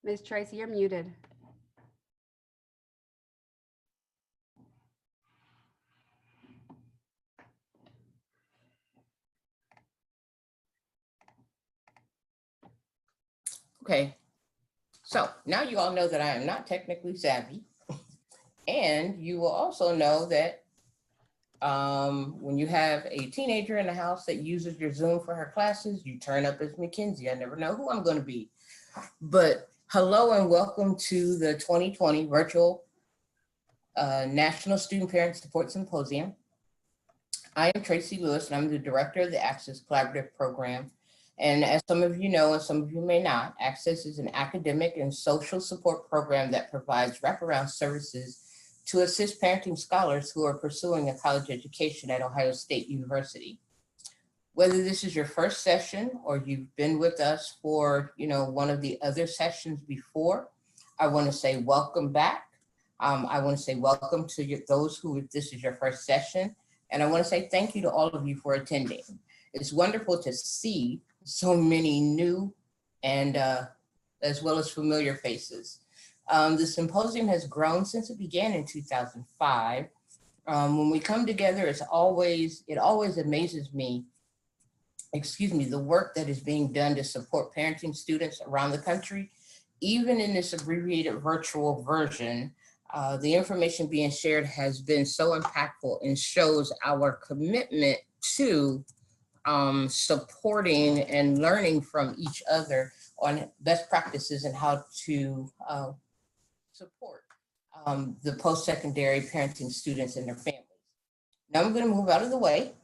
Ms. Tracy, you're muted. Okay, so now you all know that I am not technically savvy. And you will also know that when you have a teenager in the house that uses your Zoom for her classes, you turn up as Mackenzie. I never know who I'm going to be. But hello and welcome to the 2020 virtual National Student Parent Support Symposium. I am Tracy Lewis, and I'm the director of the Access Collaborative Program. And as some of you know, and some of you may not, Access is an academic and social support program that provides wraparound services to assist parenting scholars who are pursuing a college education at Ohio State University. Whether this is your first session or you've been with us for, one of the other sessions before, I want to say welcome back. I want to say welcome to those who, if this is your first session, and I want to say thank you to all of you for attending. It's wonderful to see so many new and as well as familiar faces. The symposium has grown since it began in 2005. When we come together, it always amazes me, the work that is being done to support parenting students around the country. Even in this abbreviated virtual version, the information being shared has been so impactful and shows our commitment to supporting and learning from each other on best practices and how to support the post-secondary parenting students and their families. Now I'm going to move out of the way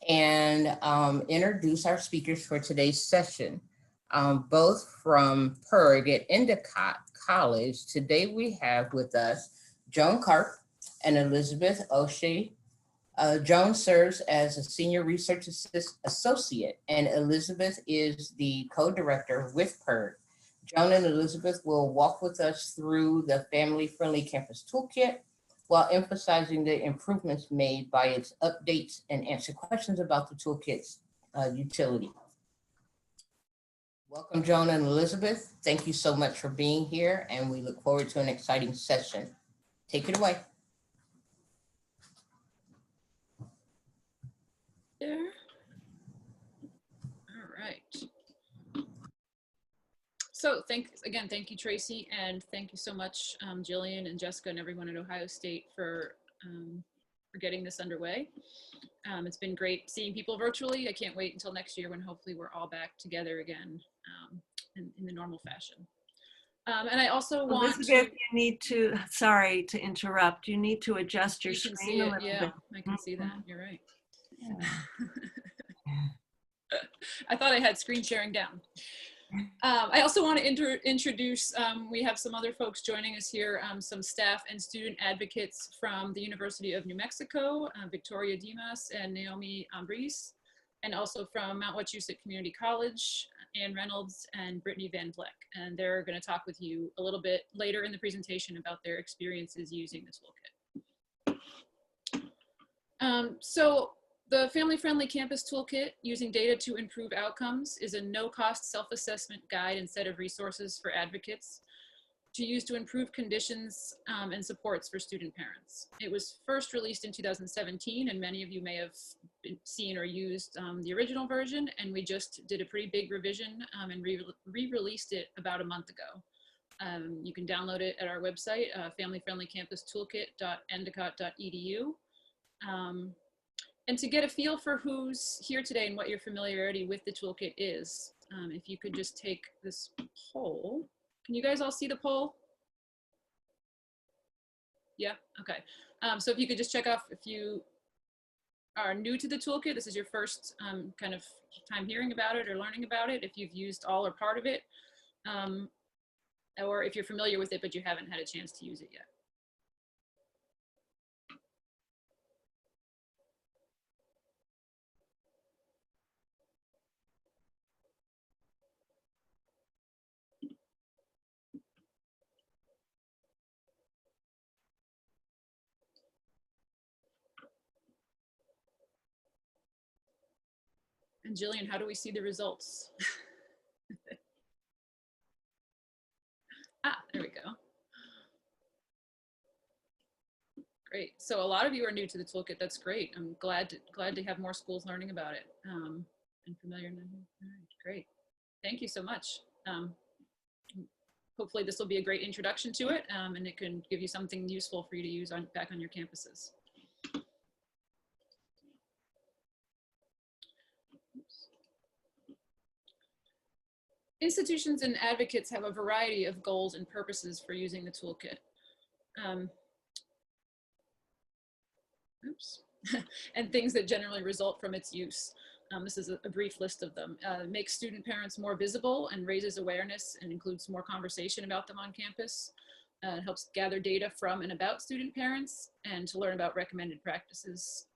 and introduce our speakers for today's session. Both from PERG at Endicott College. Today we have with us Joan Karp and Elizabeth O'Shea. Joan serves as a senior research associate, and Elizabeth is the co-director with PERG. Joan and Elizabeth will walk with us through the family-friendly campus toolkit while emphasizing the improvements made by its updates and answer questions about the toolkit's utility. Welcome, Joan and Elizabeth. Thank you so much for being here, and we look forward to an exciting session. Take it away. There. All right. So thank you, Tracy, and thank you so much, Jillian and Jessica and everyone at Ohio State for getting this underway. It's been great seeing people virtually. I can't wait until next year when hopefully we're all back together again in the normal fashion. And I also want Elizabeth, you need to, sorry to interrupt, you need to adjust your screen see a it. little Yeah, bit. I can see that. You're right. Yeah. I thought I had screen sharing down. I also want to introduce, we have some other folks joining us here, some staff and student advocates from the University of New Mexico, Victoria Dimas and Naomi Ambris, and also from Mount Wachusett Community College, Ann Reynolds and Brittany Van Vleck. And they're going to talk with you a little bit later in the presentation about their experiences using the toolkit. So the Family-Friendly Campus Toolkit, Using Data to Improve Outcomes, is a no-cost self-assessment guide and set of resources for advocates to use to improve conditions and supports for student parents. It was first released in 2017, and many of you may have seen or used the original version, and we just did a pretty big revision and re-released it about a month ago. You can download it at our website, familyfriendlycampustoolkit.endicott.edu. And to get a feel for who's here today and what your familiarity with the toolkit is, if you could just take this poll. Can you guys all see the poll? Yeah, okay. So if you could just check off if you are new to the toolkit, this is your first kind of time hearing about it or learning about it, if you've used all or part of it, or if you're familiar with it but you haven't had a chance to use it yet. And Jillian, how do we see the results? Ah, there we go. Great. So a lot of you are new to the toolkit. That's great. I'm glad to have more schools learning about it and familiar. All right, great. Thank you so much. Hopefully this will be a great introduction to it, and it can give you something useful for you to use back on your campuses. Oops. Institutions and advocates have a variety of goals and purposes for using the toolkit. Oops. And things that generally result from its use. This is a brief list of them. Makes student parents more visible and raises awareness and includes more conversation about them on campus. Helps gather data from and about student parents and to learn about recommended practices,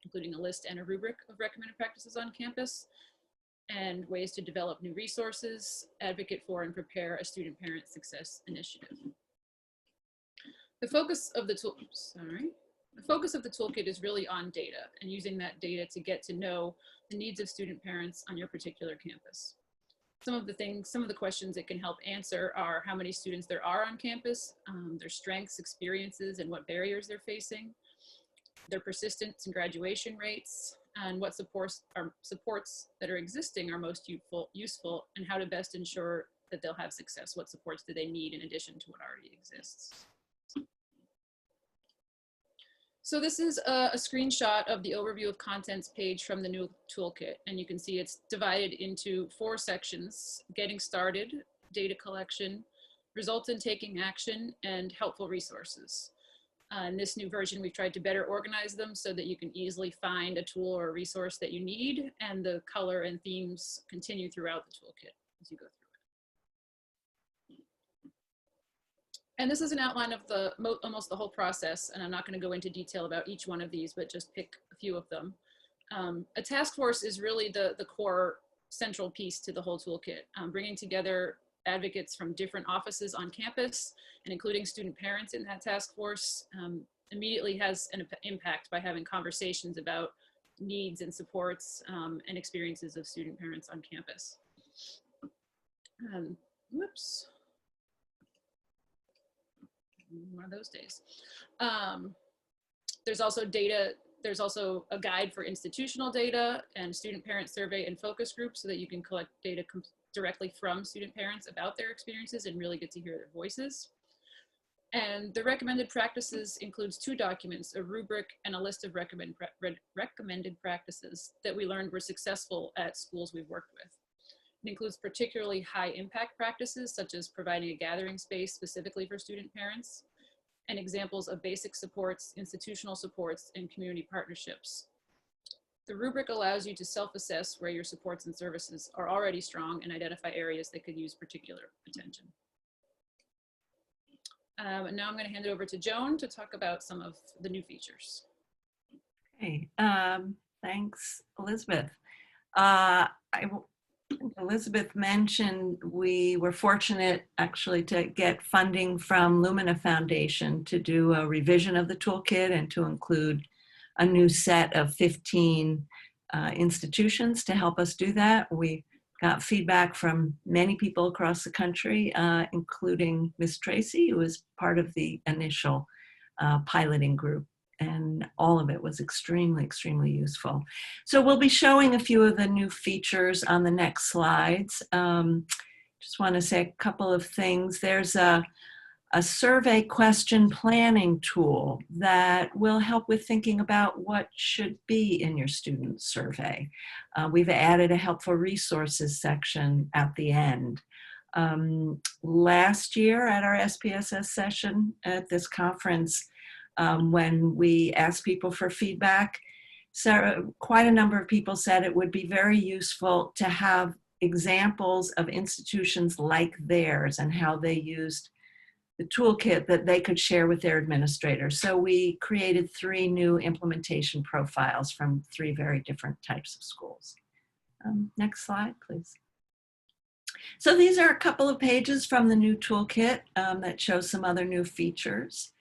including a list and a rubric of recommended practices on campus, and ways to develop new resources, advocate for and prepare a student parent success initiative. The focus of the toolkit is really on data and using that data to get to know the needs of student parents on your particular campus. Some of the questions it can help answer are how many students there are on campus, their strengths, experiences, and what barriers they're facing, their persistence and graduation rates, and what supports that are existing are most useful, and how to best ensure that they'll have success. What supports do they need in addition to what already exists? So this is a screenshot of the overview of contents page from the new toolkit. And you can see it's divided into 4 sections: getting started, data collection, results in taking action, and helpful resources. In this new version, we've tried to better organize them so that you can easily find a tool or a resource that you need, and the color and themes continue throughout the toolkit as you go through. And this is an outline of almost the whole process, and I'm not going to go into detail about each one of these, but just pick a few of them. A task force is really the core central piece to the whole toolkit, bringing together advocates from different offices on campus and including student parents in that task force immediately has an impact by having conversations about needs and supports and experiences of student parents on campus. Whoops. One of those days. There's also a guide for institutional data and student parent survey and focus groups so that you can collect data directly from student parents about their experiences and really get to hear their voices. And the recommended practices includes 2 documents, a rubric and a list of recommended practices that we learned were successful at schools we've worked with. It includes particularly high impact practices, such as providing a gathering space specifically for student parents, and examples of basic supports, institutional supports, and community partnerships. The rubric allows you to self-assess where your supports and services are already strong and identify areas that could use particular attention. And now I'm going to hand it over to Joan to talk about some of the new features. Okay, thanks, Elizabeth. Elizabeth mentioned we were fortunate actually to get funding from Lumina Foundation to do a revision of the toolkit and to include a new set of 15 institutions to help us do that. We got feedback from many people across the country, including Ms. Tracy, who was part of the initial piloting group. And all of it was extremely, extremely useful. So we'll be showing a few of the new features on the next slides. Just want to say a couple of things. There's a survey question planning tool that will help with thinking about what should be in your student survey. We've added a helpful resources section at the end. Last year at our SPSS session at this conference, when we asked people for feedback, so quite a number of people said it would be very useful to have examples of institutions like theirs and how they used the toolkit that they could share with their administrators. So we created 3 new implementation profiles from 3 very different types of schools. Next slide, please. So these are a couple of pages from the new toolkit that show some other new features.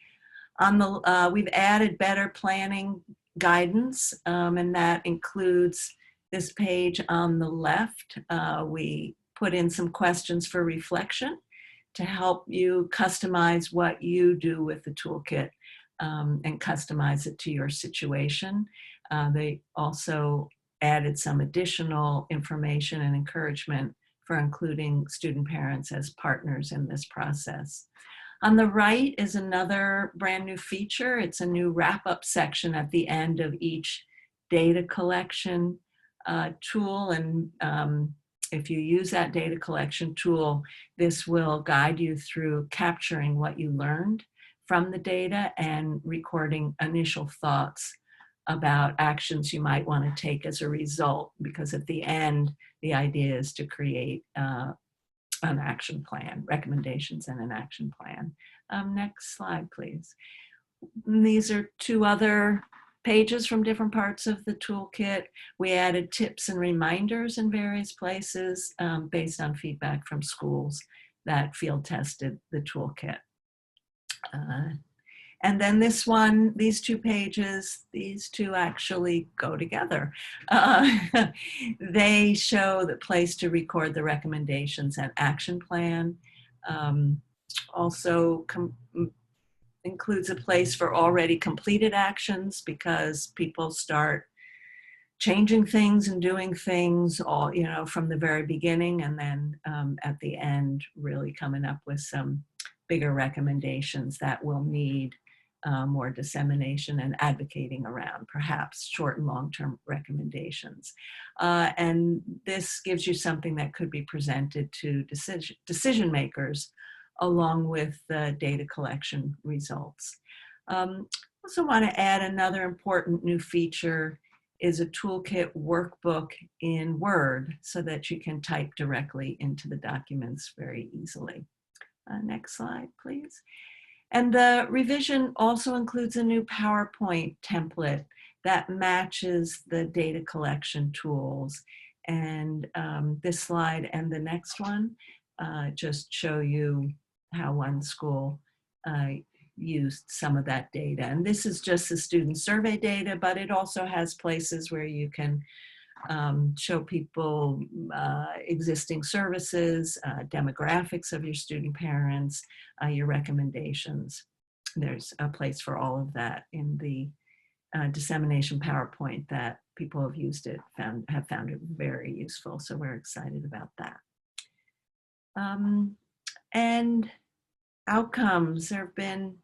We've added better planning guidance, and that includes this page on the left. We put in some questions for reflection to help you customize what you do with the toolkit and customize it to your situation. They also added some additional information and encouragement for including student parents as partners in this process. On the right is another brand new feature. It's a new wrap-up section at the end of each data collection tool. And if you use that data collection tool, this will guide you through capturing what you learned from the data and recording initial thoughts about actions you might want to take as a result, because at the end, the idea is to create an action plan, recommendations and an action plan. Next slide, please. And these are two other pages from different parts of the toolkit. We added tips and reminders in various places based on feedback from schools that field tested the toolkit. And then this one, these two pages, these two actually go together. They show the place to record the recommendations and action plan. Also includes a place for already completed actions, because people start changing things and doing things all, from the very beginning, and then at the end, really coming up with some bigger recommendations that will need more dissemination and advocating around, perhaps short and long-term recommendations. And this gives you something that could be presented to decision makers along with the data collection results. Also want to add another important new feature is a toolkit workbook in Word so that you can type directly into the documents very easily. Next slide, please. And the revision also includes a new PowerPoint template that matches the data collection tools. And this slide and the next one just show you how one school used some of that data. And this is just the student survey data, but it also has places where you can show people existing services, demographics of your student parents, your recommendations. There's a place for all of that in the dissemination PowerPoint that people have used it, have found it very useful. So we're excited about that. And outcomes, there have been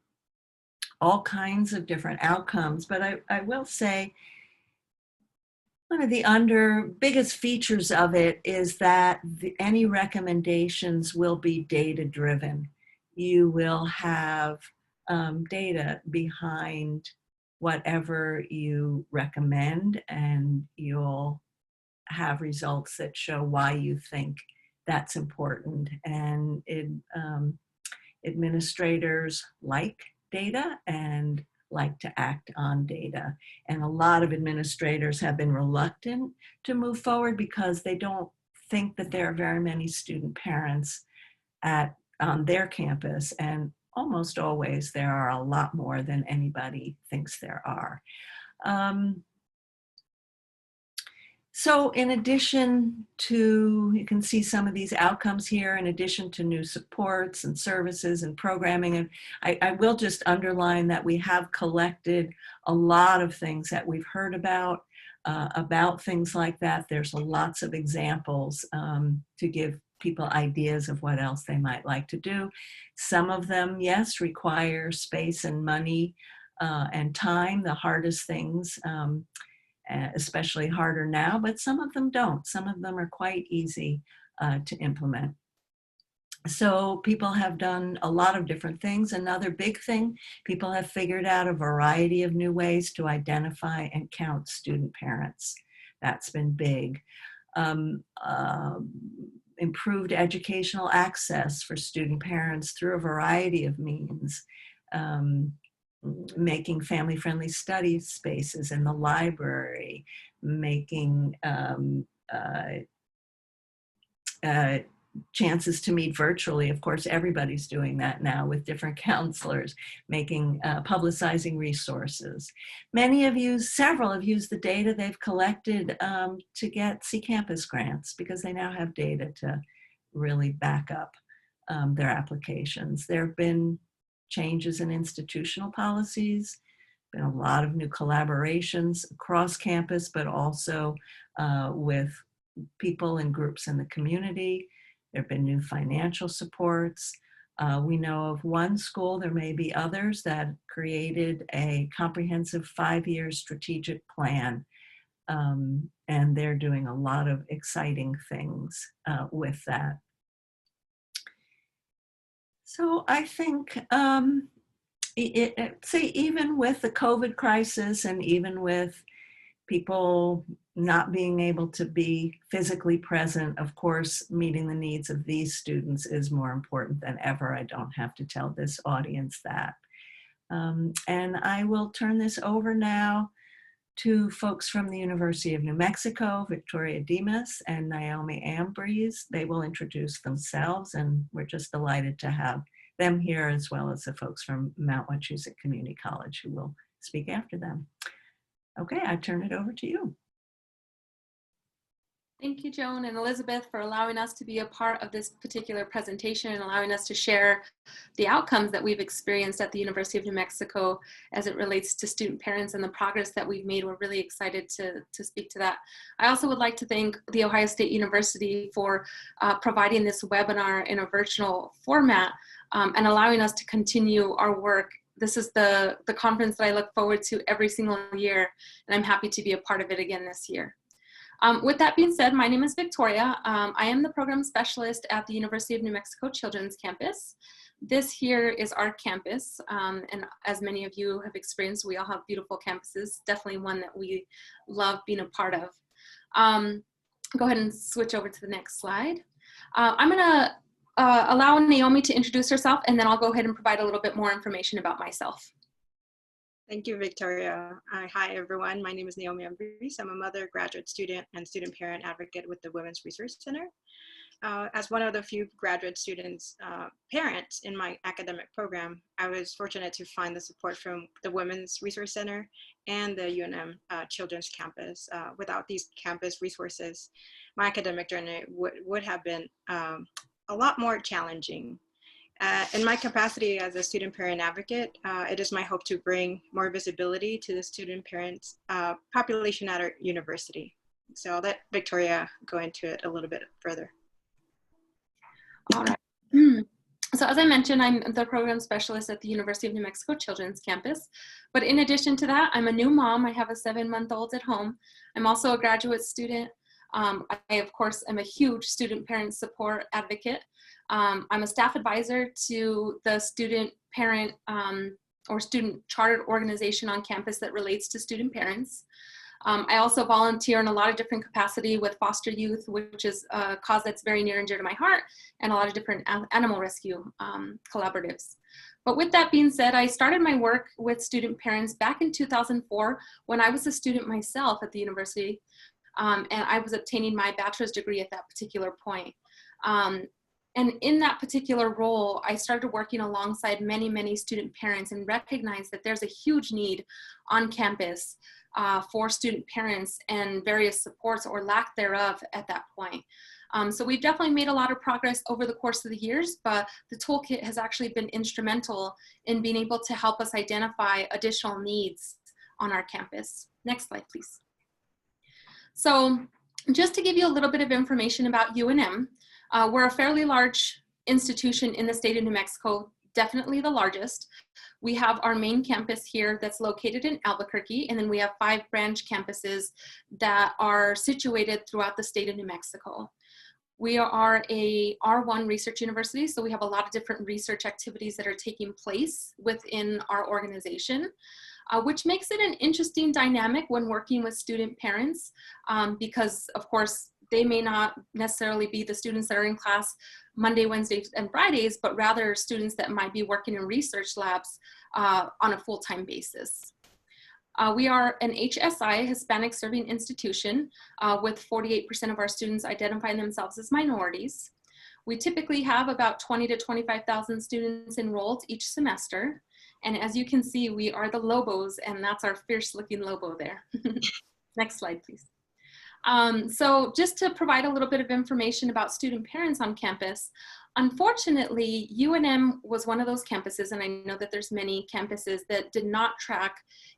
all kinds of different outcomes, but I will say, one of the biggest features of it is that any recommendations will be data-driven. You will have data behind whatever you recommend, and you'll have results that show why you think that's important. And administrators like data and like to act on data. And a lot of administrators have been reluctant to move forward because they don't think that there are very many student parents on their campus. And almost always there are a lot more than anybody thinks there are. So in addition to, you can see some of these outcomes here, in addition to new supports and services and programming. And I will just underline that we have collected a lot of things that we've heard about things like that. There's lots of examples to give people ideas of what else they might like to do. Some of them, yes, require space and money and time, the hardest things. Especially harder now, but some of them don't. Some of them are quite easy to implement. So people have done a lot of different things. Another big thing, people have figured out a variety of new ways to identify and count student parents. That's been big. Improved educational access for student parents through a variety of means. Making family-friendly study spaces in the library, making chances to meet virtually. Of course, everybody's doing that now with different counselors, publicizing resources. Several have used the data they've collected to get C-Campus grants because they now have data to really back up their applications. There have been changes in institutional policies, been a lot of new collaborations across campus, but also with people and groups in the community. There have been new financial supports. We know of one school, there may be others, that created a comprehensive 5-year strategic plan. And they're doing a lot of exciting things with that. So I think, even with the COVID crisis and even with people not being able to be physically present, of course, meeting the needs of these students is more important than ever. I don't have to tell this audience that. And I will turn this over now to folks from the University of New Mexico, Victoria Demas and Naomi Ambrose. They will introduce themselves, and we're just delighted to have them here, as well as the folks from Mount Wachusett Community College who will speak after them. Okay, I turn it over to you. Thank you, Joan and Elizabeth, for allowing us to be a part of this particular presentation and allowing us to share the outcomes that we've experienced at the University of New Mexico as it relates to student parents and the progress that we've made. We're really excited to speak to that. I also would like to thank The Ohio State University for providing this webinar in a virtual format and allowing us to continue our work. This is the conference that I look forward to every single year, and I'm happy to be a part of it again this year. With that being said, my name is Victoria. I am the program specialist at the University of New Mexico Children's Campus. This here is our campus, and as many of you have experienced, we all have beautiful campuses, definitely one that we love being a part of. Go ahead and switch over to the next slide. I'm gonna allow Naomi to introduce herself, and then I'll go ahead and provide a little bit more information about myself. Thank you, Victoria. Hi, everyone. My name is Naomi Ambrose. I'm a mother, graduate student, and student parent advocate with the Women's Resource Center. As one of the few graduate students, parents in my academic program, I was fortunate to find the support from the Women's Resource Center and the UNM Children's Campus. Without these campus resources, my academic journey would have been a lot more challenging. In my capacity as a student parent advocate, it is my hope to bring more visibility to the student parents population at our university. So I'll let Victoria go into it a little bit further. All right. So as I mentioned, I'm the program specialist at the University of New Mexico Children's Campus. But in addition to that, I'm a new mom. I have a 7-month-old at home. I'm also a graduate student. I, of course, am a huge student parent support advocate. I'm a staff advisor to the student parent or student chartered organization on campus that relates to student parents. I also volunteer in a lot of different capacity with foster youth, which is a cause that's very near and dear to my heart, and a lot of different animal rescue collaboratives. But with that being said, I started my work with student parents back in 2004 when I was a student myself at the university, and I was obtaining my bachelor's degree at that particular point. And in that particular role, I started working alongside many, many student parents and recognized that there's a huge need on campus for student parents and various supports or lack thereof at that point. So we've definitely made a lot of progress over the course of the years, but the toolkit has actually been instrumental in being able to help us identify additional needs on our campus. Next slide, please. So just to give you a little bit of information about UNM, we're a fairly large institution in the state of New Mexico, definitely the largest. We have our main campus here that's located in Albuquerque, and then we have 5 branch campuses that are situated throughout the state of New Mexico. We are a R1 research university, so we have a lot of different research activities that are taking place within our organization, which makes it an interesting dynamic when working with student parents because, of course, they may not necessarily be the students that are in class Monday, Wednesdays, and Fridays, but rather students that might be working in research labs on a full-time basis. We are an HSI, Hispanic Serving Institution, with 48% of our students identifying themselves as minorities. We typically have about 20 to 25,000 students enrolled each semester. And as you can see, we are the Lobos, and that's our fierce-looking Lobo there. Next slide, please. So just to provide a little bit of information about student parents on campus, Unfortunately, UNM was one of those campuses, and I know that there's many campuses that did not track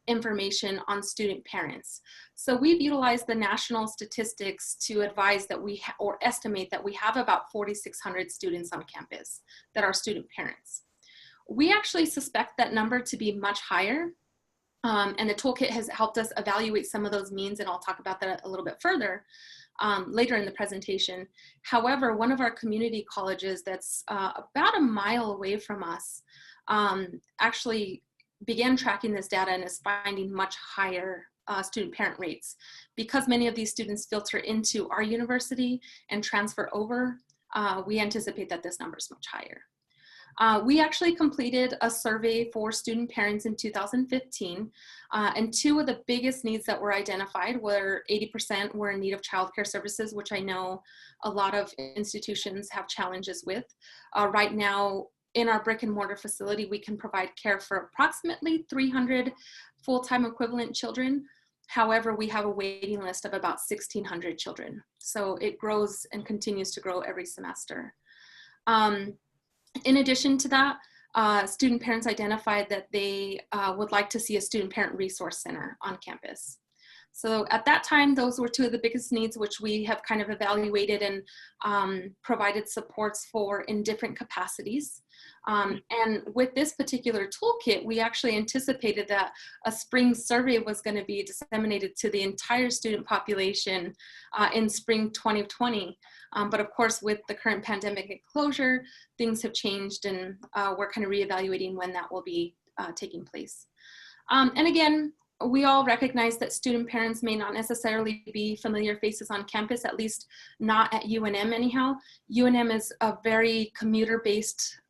information on student parents. So we've utilized the national statistics to advise that or estimate that we have about 4,600 students on campus that are student parents. We actually suspect that number to be much higher. And the toolkit has helped us evaluate some of those means, and I'll talk about that a little bit further later in the presentation. However, one of our community colleges that's about a mile away from us actually began tracking this data and is finding much higher student parent rates. Because many of these students filter into our university and transfer over, we anticipate that this number is much higher. We actually completed a survey for student parents in 2015, and two of the biggest needs that were identified were 80% were in need of childcare services, which I know a lot of institutions have challenges with. Right now, in our brick and mortar facility, we can provide care for approximately 300 full-time equivalent children. However, we have a waiting list of about 1,600 children. So it grows and continues to grow every semester. In addition to that, student parents identified that they would like to see a student parent resource center on campus. So at that time, those were two of the biggest needs, which we have kind of evaluated and provided supports for in different capacities. And with this particular toolkit, we actually anticipated that a spring survey was going to be disseminated to the entire student population in spring 2020. But of course, with the current pandemic closure, things have changed, and we're kind of reevaluating when that will be taking place. And again, we all recognize that student parents may not necessarily be familiar faces on campus, at least not at UNM anyhow. UNM is a very commuter-based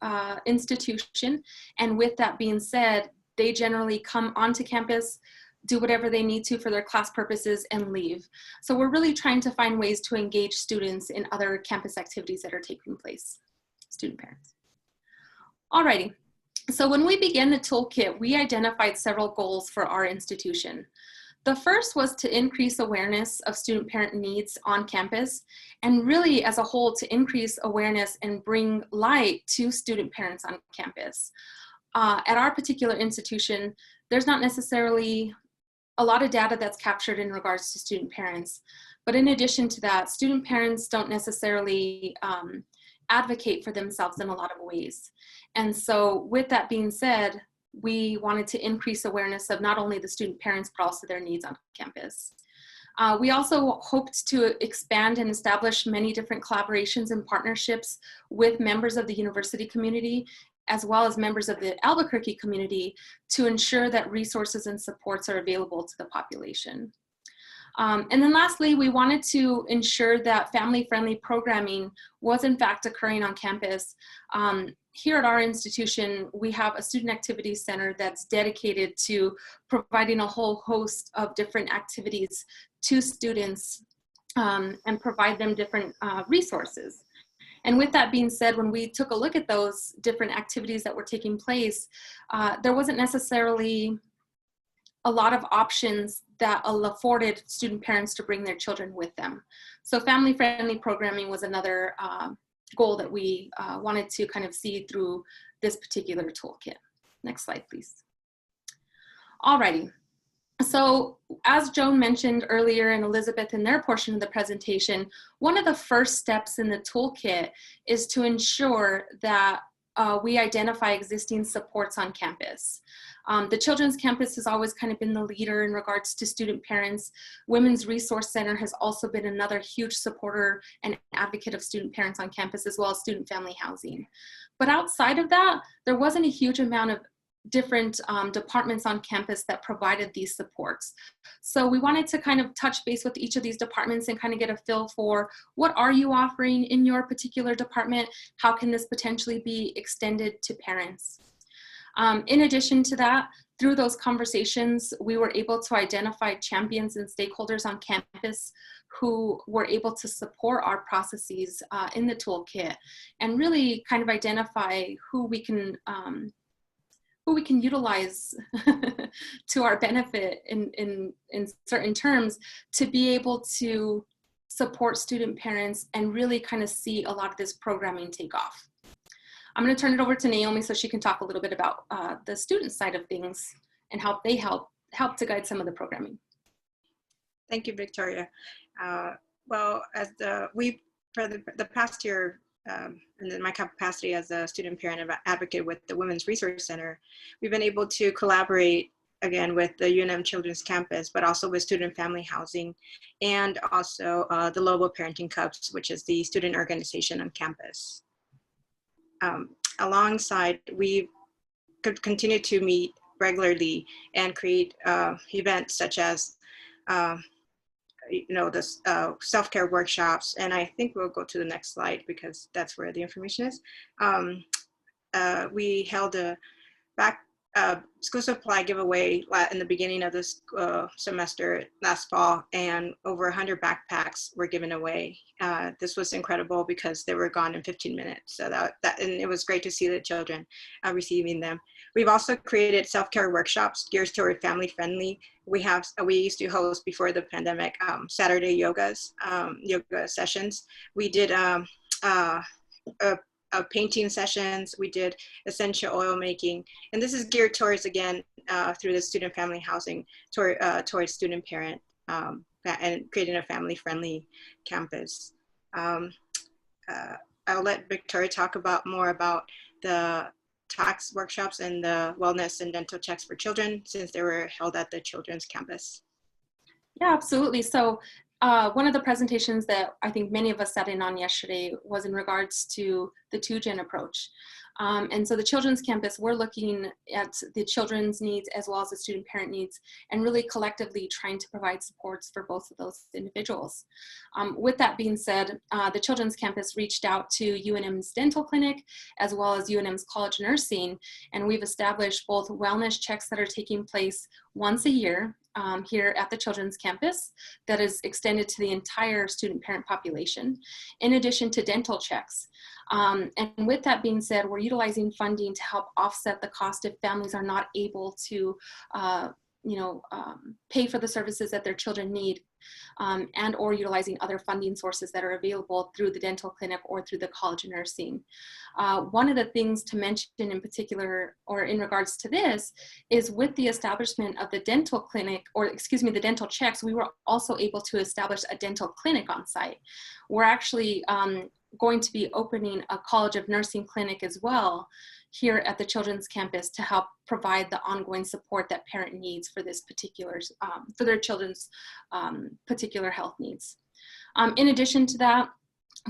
institution, and with that being said, they generally come onto campus, do whatever they need to for their class purposes, and leave. So we're really trying to find ways to engage students in other campus activities that are taking place, student parents. Alrighty. So when we began the toolkit, we identified several goals for our institution. The first was to increase awareness of student parent needs on campus, and really as a whole to increase awareness and bring light to student parents on campus. At our particular institution, there's not necessarily a lot of data that's captured in regards to student parents, but in addition to that, student parents don't necessarily advocate for themselves in a lot of ways. And so with that being said, we wanted to increase awareness of not only the student parents, but also their needs on campus. We also hoped to expand and establish many different collaborations and partnerships with members of the university community, as well as members of the Albuquerque community, to ensure that resources and supports are available to the population. And then lastly, we wanted to ensure that family-friendly programming was in fact occurring on campus. Here at our institution, we have a student activities center that's dedicated to providing a whole host of different activities to students and provide them different resources. And with that being said, when we took a look at those different activities that were taking place, there wasn't necessarily a lot of options that afforded student parents to bring their children with them. So family-friendly programming was another goal that we wanted to kind of see through this particular toolkit. Next slide, please. Alrighty. So as Joan mentioned earlier and Elizabeth in their portion of the presentation, one of the first steps in the toolkit is to ensure that we identify existing supports on campus. The Children's Campus has always kind of been the leader in regards to student parents. Women's Resource Center has also been another huge supporter and advocate of student parents on campus, as well as student family housing. But outside of that, there wasn't a huge amount of different departments on campus that provided these supports. So we wanted to kind of touch base with each of these departments and kind of get a feel for what are you offering in your particular department? How can this potentially be extended to parents? In addition to that, through those conversations, we were able to identify champions and stakeholders on campus who were able to support our processes in the toolkit and really kind of identify who we can utilize to our benefit in certain terms to be able to support student parents and really kind of see a lot of this programming take off. I'm going to turn it over to Naomi so she can talk a little bit about the student side of things and how they help to guide some of the programming. Thank you, Victoria. Well, as for the past year, and in my capacity as a student parent advocate with the Women's Resource Center, we've been able to collaborate again with the UNM Children's Campus, but also with Student Family Housing, and also the Global Parenting Cups, which is the student organization on campus. Alongside, we could continue to meet regularly and create events such as the self-care workshops. And I think we'll go to the next slide because that's where the information is. We held a school supply giveaway in the beginning of this semester last fall, and over 100 backpacks were given away. This was incredible because they were gone in 15 minutes. So and it was great to see the children receiving them. We've also created self-care workshops geared toward family friendly. We used to host before the pandemic Saturday yoga sessions. We did painting sessions. We did essential oil making, and this is geared towards, again, through the Student Family Housing, towards student parent and creating a family friendly campus. I'll let Victoria talk more about the tax workshops and the wellness and dental checks for children, since they were held at the children's campus. Yeah, absolutely. So one of the presentations that I think many of us sat in on yesterday was in regards to the 2-gen approach. And so the children's campus, we're looking at the children's needs as well as the student parent needs, and really collectively trying to provide supports for both of those individuals. With that being said, the children's campus reached out to UNM's dental clinic as well as UNM's college nursing, and we've established both wellness checks that are taking place once a year here at the children's campus that is extended to the entire student parent population, in addition to dental checks. And with that being said, we're utilizing funding to help offset the cost if families are not able to pay for the services that their children need, and or utilizing other funding sources that are available through the dental clinic or through the college of nursing. One of the things to mention in particular, or in regards to this, is with the establishment of the dental clinic, or excuse me, the dental checks, we were also able to establish a dental clinic on site. We're actually going to be opening a College of Nursing clinic as well here at the children's campus to help provide the ongoing support that parent needs for this particular, for their children's particular health needs. In addition to that,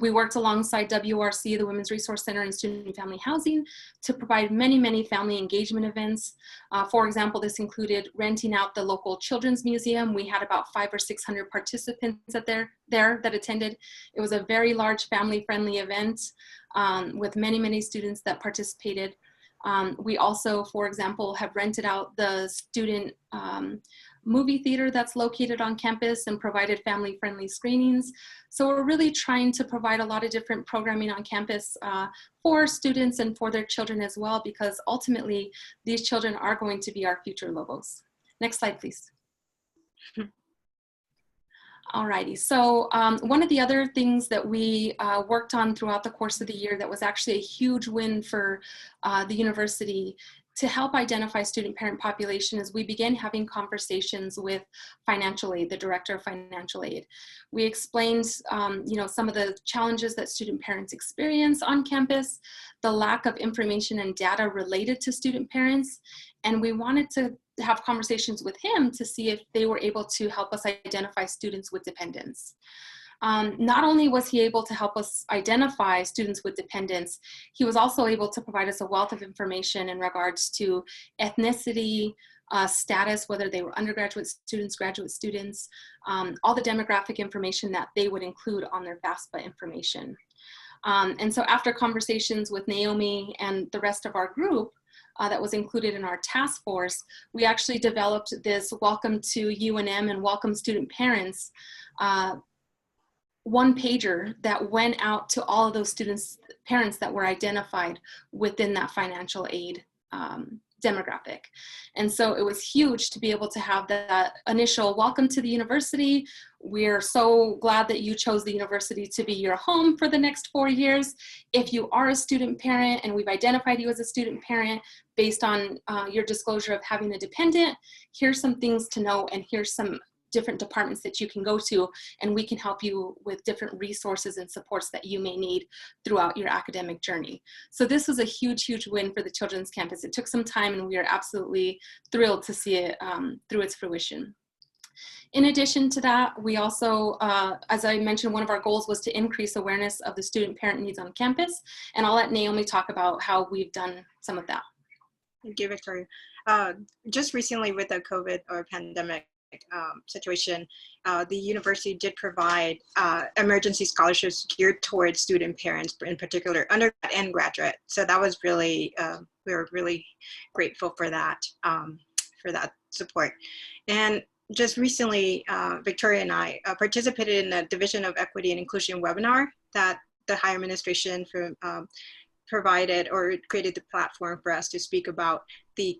we worked alongside WRC, the Women's Resource Center, and Student and Family Housing to provide many, many family engagement events. For example, this included renting out the local children's museum. We had about 500 or 600 participants there that attended. It was a very large family-friendly event with many, many students that participated. We also, for example, have rented out the student movie theater that's located on campus and provided family-friendly screenings. So we're really trying to provide a lot of different programming on campus for students and for their children as well, because ultimately these children are going to be our future Lobos. Next slide, please. Alrighty, so one of the other things that we worked on throughout the course of the year that was actually a huge win for the university to help identify student parent population is we began having conversations with financial aid, the director of financial aid. We explained some of the challenges that student parents experience on campus, the lack of information and data related to student parents, and we wanted to have conversations with him to see if they were able to help us identify students with dependents. Not only was he able to help us identify students with dependents, he was also able to provide us a wealth of information in regards to ethnicity, status, whether they were undergraduate students, graduate students, all the demographic information that they would include on their FAFSA information. And so after conversations with Naomi and the rest of our group, that was included in our task force, we actually developed this Welcome to UNM and Welcome Student Parents one-pager that went out to all of those students' parents that were identified within that financial aid demographic. And so it was huge to be able to have that initial welcome to the university. We're so glad that you chose the university to be your home for the next 4 years. If you are a student parent and we've identified you as a student parent based on your disclosure of having a dependent, here's some things to know, and here's some different departments that you can go to, and we can help you with different resources and supports that you may need throughout your academic journey. So this was a huge, huge win for the Children's Campus. It took some time, and we are absolutely thrilled to see it through its fruition. In addition to that, we also, as I mentioned, one of our goals was to increase awareness of the student parent needs on campus, and I'll let Naomi talk about how we've done some of that. Thank you, Victoria. Just recently with the COVID or pandemic situation, the university did provide emergency scholarships geared towards student parents, in particular undergrad and graduate. So that was really, we were really grateful for that support. And just recently, Victoria and I participated in the Division of Equity and Inclusion webinar that the higher administration provided or created the platform for us to speak about the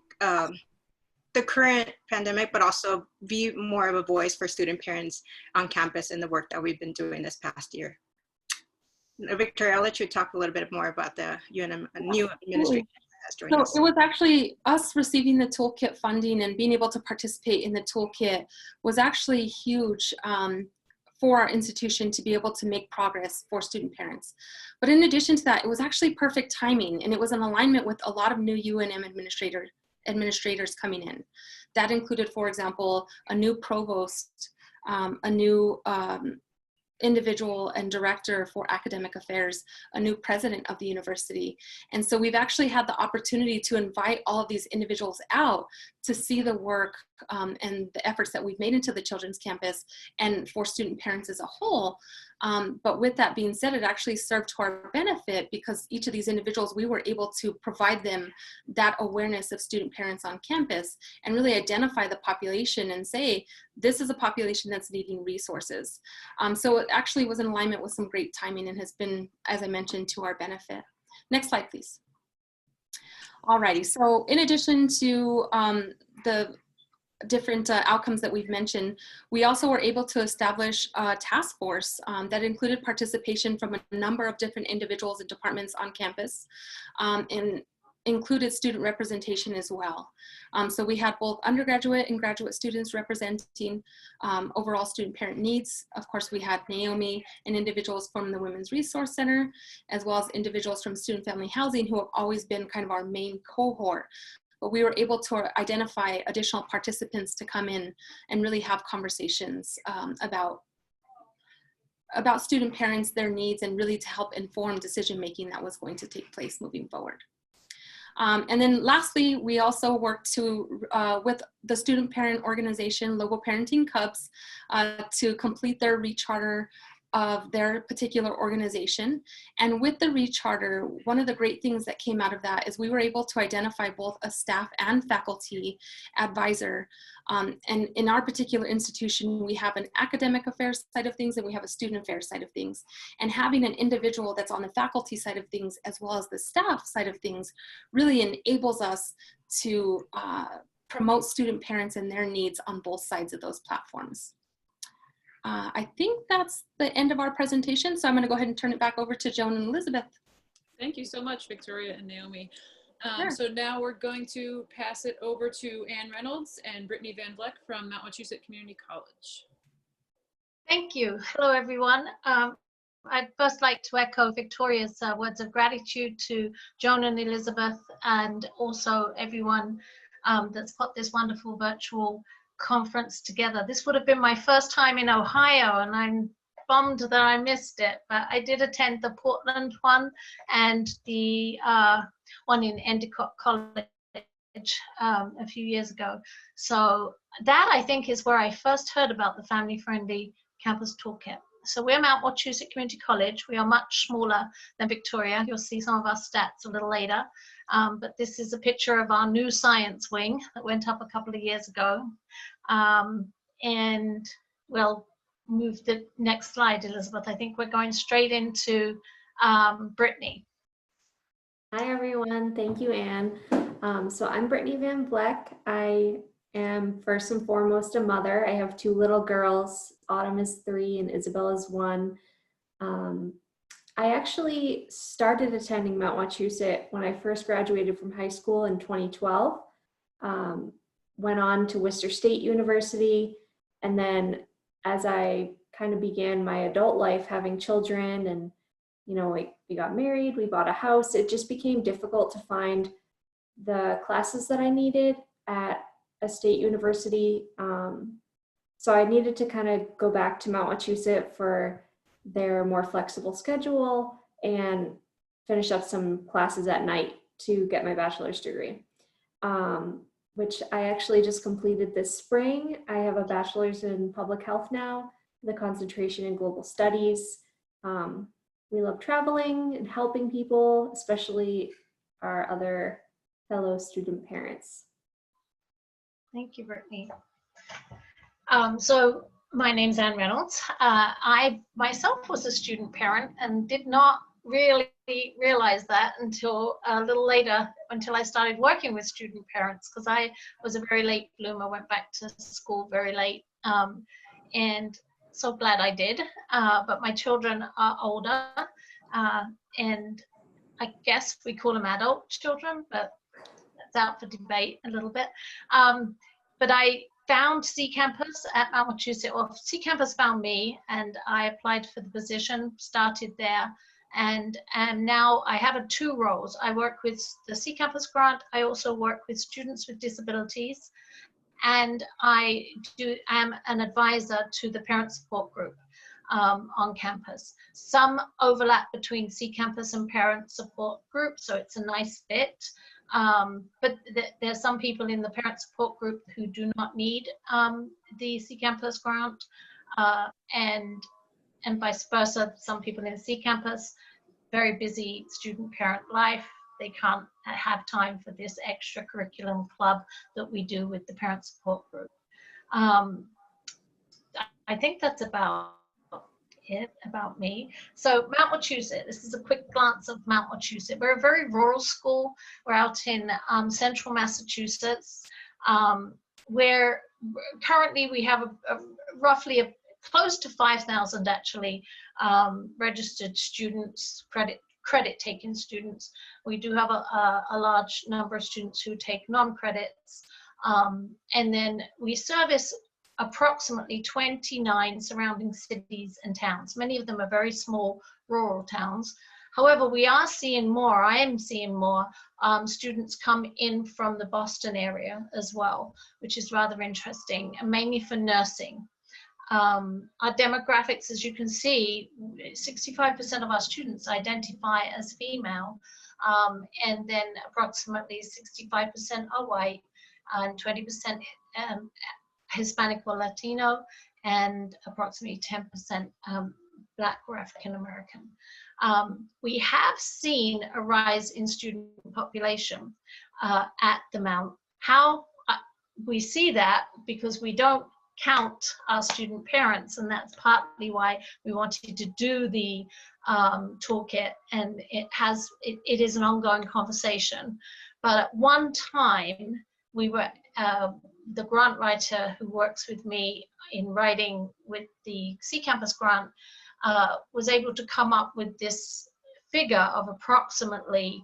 current pandemic, but also be more of a voice for student parents on campus in the work that we've been doing this past year. Victoria, I'll let you talk a little bit more about the UNM new administration that has joined us. So it was actually us receiving the Toolkit funding and being able to participate in the Toolkit was actually huge for our institution to be able to make progress for student parents. But in addition to that, it was actually perfect timing, and it was in alignment with a lot of new UNM administrators coming in. That included, for example, a new provost, a new individual and director for academic affairs, a new president of the university. And so we've actually had the opportunity to invite all of these individuals out to see the work and the efforts that we've made into the Children's Campus and for student parents as a whole. But with that being said, it actually served to our benefit because each of these individuals, we were able to provide them that awareness of student parents on campus and really identify the population and say, this is a population that's needing resources. So it actually was in alignment with some great timing and has been, as I mentioned, to our benefit. Next slide, please. Alrighty, so in addition to the different outcomes that we've mentioned, we also were able to establish a task force that included participation from a number of different individuals and departments on campus and included student representation as well. So we had both undergraduate and graduate students representing overall student parent needs. Of course, we had Naomi and individuals from the Women's Resource Center, as well as individuals from Student Family Housing who have always been kind of our main cohort. But we were able to identify additional participants to come in and really have conversations about student parents, their needs, and really to help inform decision-making that was going to take place moving forward. And then lastly, we also worked with the student parent organization, Local Parenting Cubs, to complete their recharter of their particular organization. And with the recharter, one of the great things that came out of that is we were able to identify both a staff and faculty advisor. And in our particular institution, we have an academic affairs side of things and we have a student affairs side of things. And having an individual that's on the faculty side of things as well as the staff side of things really enables us to promote student parents and their needs on both sides of those platforms. I think that's the end of our presentation, so I'm going to go ahead and turn it back over to Joan and Elizabeth. Thank you so much, Victoria and Naomi. Sure. So now we're going to pass it over to Ann Reynolds and Brittany Van Vleck from Mount Wachusett Community College. Thank you. Hello, everyone. I'd first like to echo Victoria's words of gratitude to Joan and Elizabeth and also everyone that's put this wonderful virtual conference together. This would have been my first time in Ohio and I'm bummed that I missed it, but I did attend the Portland one and the one in Endicott College a few years ago. So that I think is where I first heard about the family-friendly campus toolkit. So we're Mount Wachusett Community College. We are much smaller than Victoria. You'll see some of our stats a little later. But this is a picture of our new science wing that went up a couple of years ago. And we'll move the next slide, Elizabeth. I think we're going straight into Brittany. Hi, everyone. Thank you, Anne. So I'm Brittany Van Vleck. I am first and foremost a mother. I have 2 little girls. Autumn is 3 and Isabel is 1. I actually started attending Mount Wachusett when I first graduated from high school in 2012. Went on to Worcester State University, and then as I kind of began my adult life, having children, and we got married, we bought a house, it just became difficult to find the classes that I needed at a state university. So I needed to kind of go back to Mount Wachusett for their more flexible schedule and finish up some classes at night to get my bachelor's degree, which I actually just completed this spring. I have a bachelor's in public health now, with a concentration in global studies. We love traveling and helping people, especially our other fellow student parents. Thank you, Brittany. So my name's Anne Reynolds. I myself was a student parent and did not really realize that until a little later, until I started working with student parents, because I was a very late bloomer, went back to school very late, and so glad I did. But my children are older, and I guess we call them adult children, but that's out for debate a little bit. But I found C-Campus at Mount Wachusett, or C-Campus found me, and I applied for the position, started there, and now I have 2 roles. I work with the C-Campus grant. I also work with students with disabilities, and I am an advisor to the parent support group on campus. Some overlap between C-Campus and parent support group, so it's a nice fit. But there's some people in the parent support group who do not need the C-Campus grant, and vice versa. Some people in C-Campus, very busy student-parent life, they can't have time for this extra curriculum club that we do with the parent support group. I think that's about it about me. So Mount Wachusett, this is a quick glance of Mount Wachusett. We're a very rural school. We're out in central Massachusetts, where currently we have roughly close to 5,000 actually registered students, credit taking students. We do have a large number of students who take non-credits, and then we service approximately 29 surrounding cities and towns. Many of them are very small rural towns. However, we are seeing more, I am seeing more students come in from the Boston area as well, which is rather interesting, and mainly for nursing. Our demographics, as you can see, 65% of our students identify as female, and then approximately 65% are white, and 20% Hispanic or Latino, and approximately 10% Black or African American. We have seen a rise in student population at the Mount. How we see that, because we don't count our student parents, and that's partly why we wanted to do the toolkit, and it is an ongoing conversation. But at one time, we were the grant writer who works with me in writing with the C-Campus grant was able to come up with this figure of approximately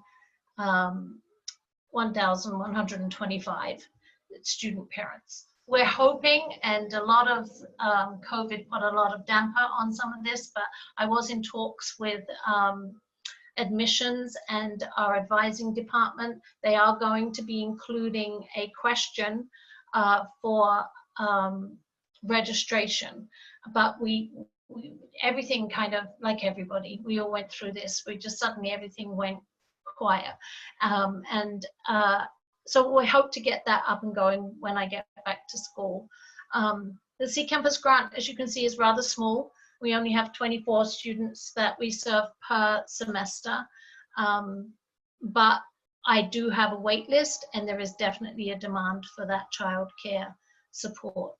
1,125 student parents. We're hoping, and a lot of COVID put a lot of damper on some of this, but I was in talks with admissions and our advising department. They are going to be including a question for registration, but we everything kind of, like everybody, we all went through this. We just suddenly everything went quiet, so we hope to get that up and going when I get back to school. The C-Campus grant, as you can see, is rather small. We only have 24 students that we serve per semester, but I do have a wait list, and there is definitely a demand for that childcare support.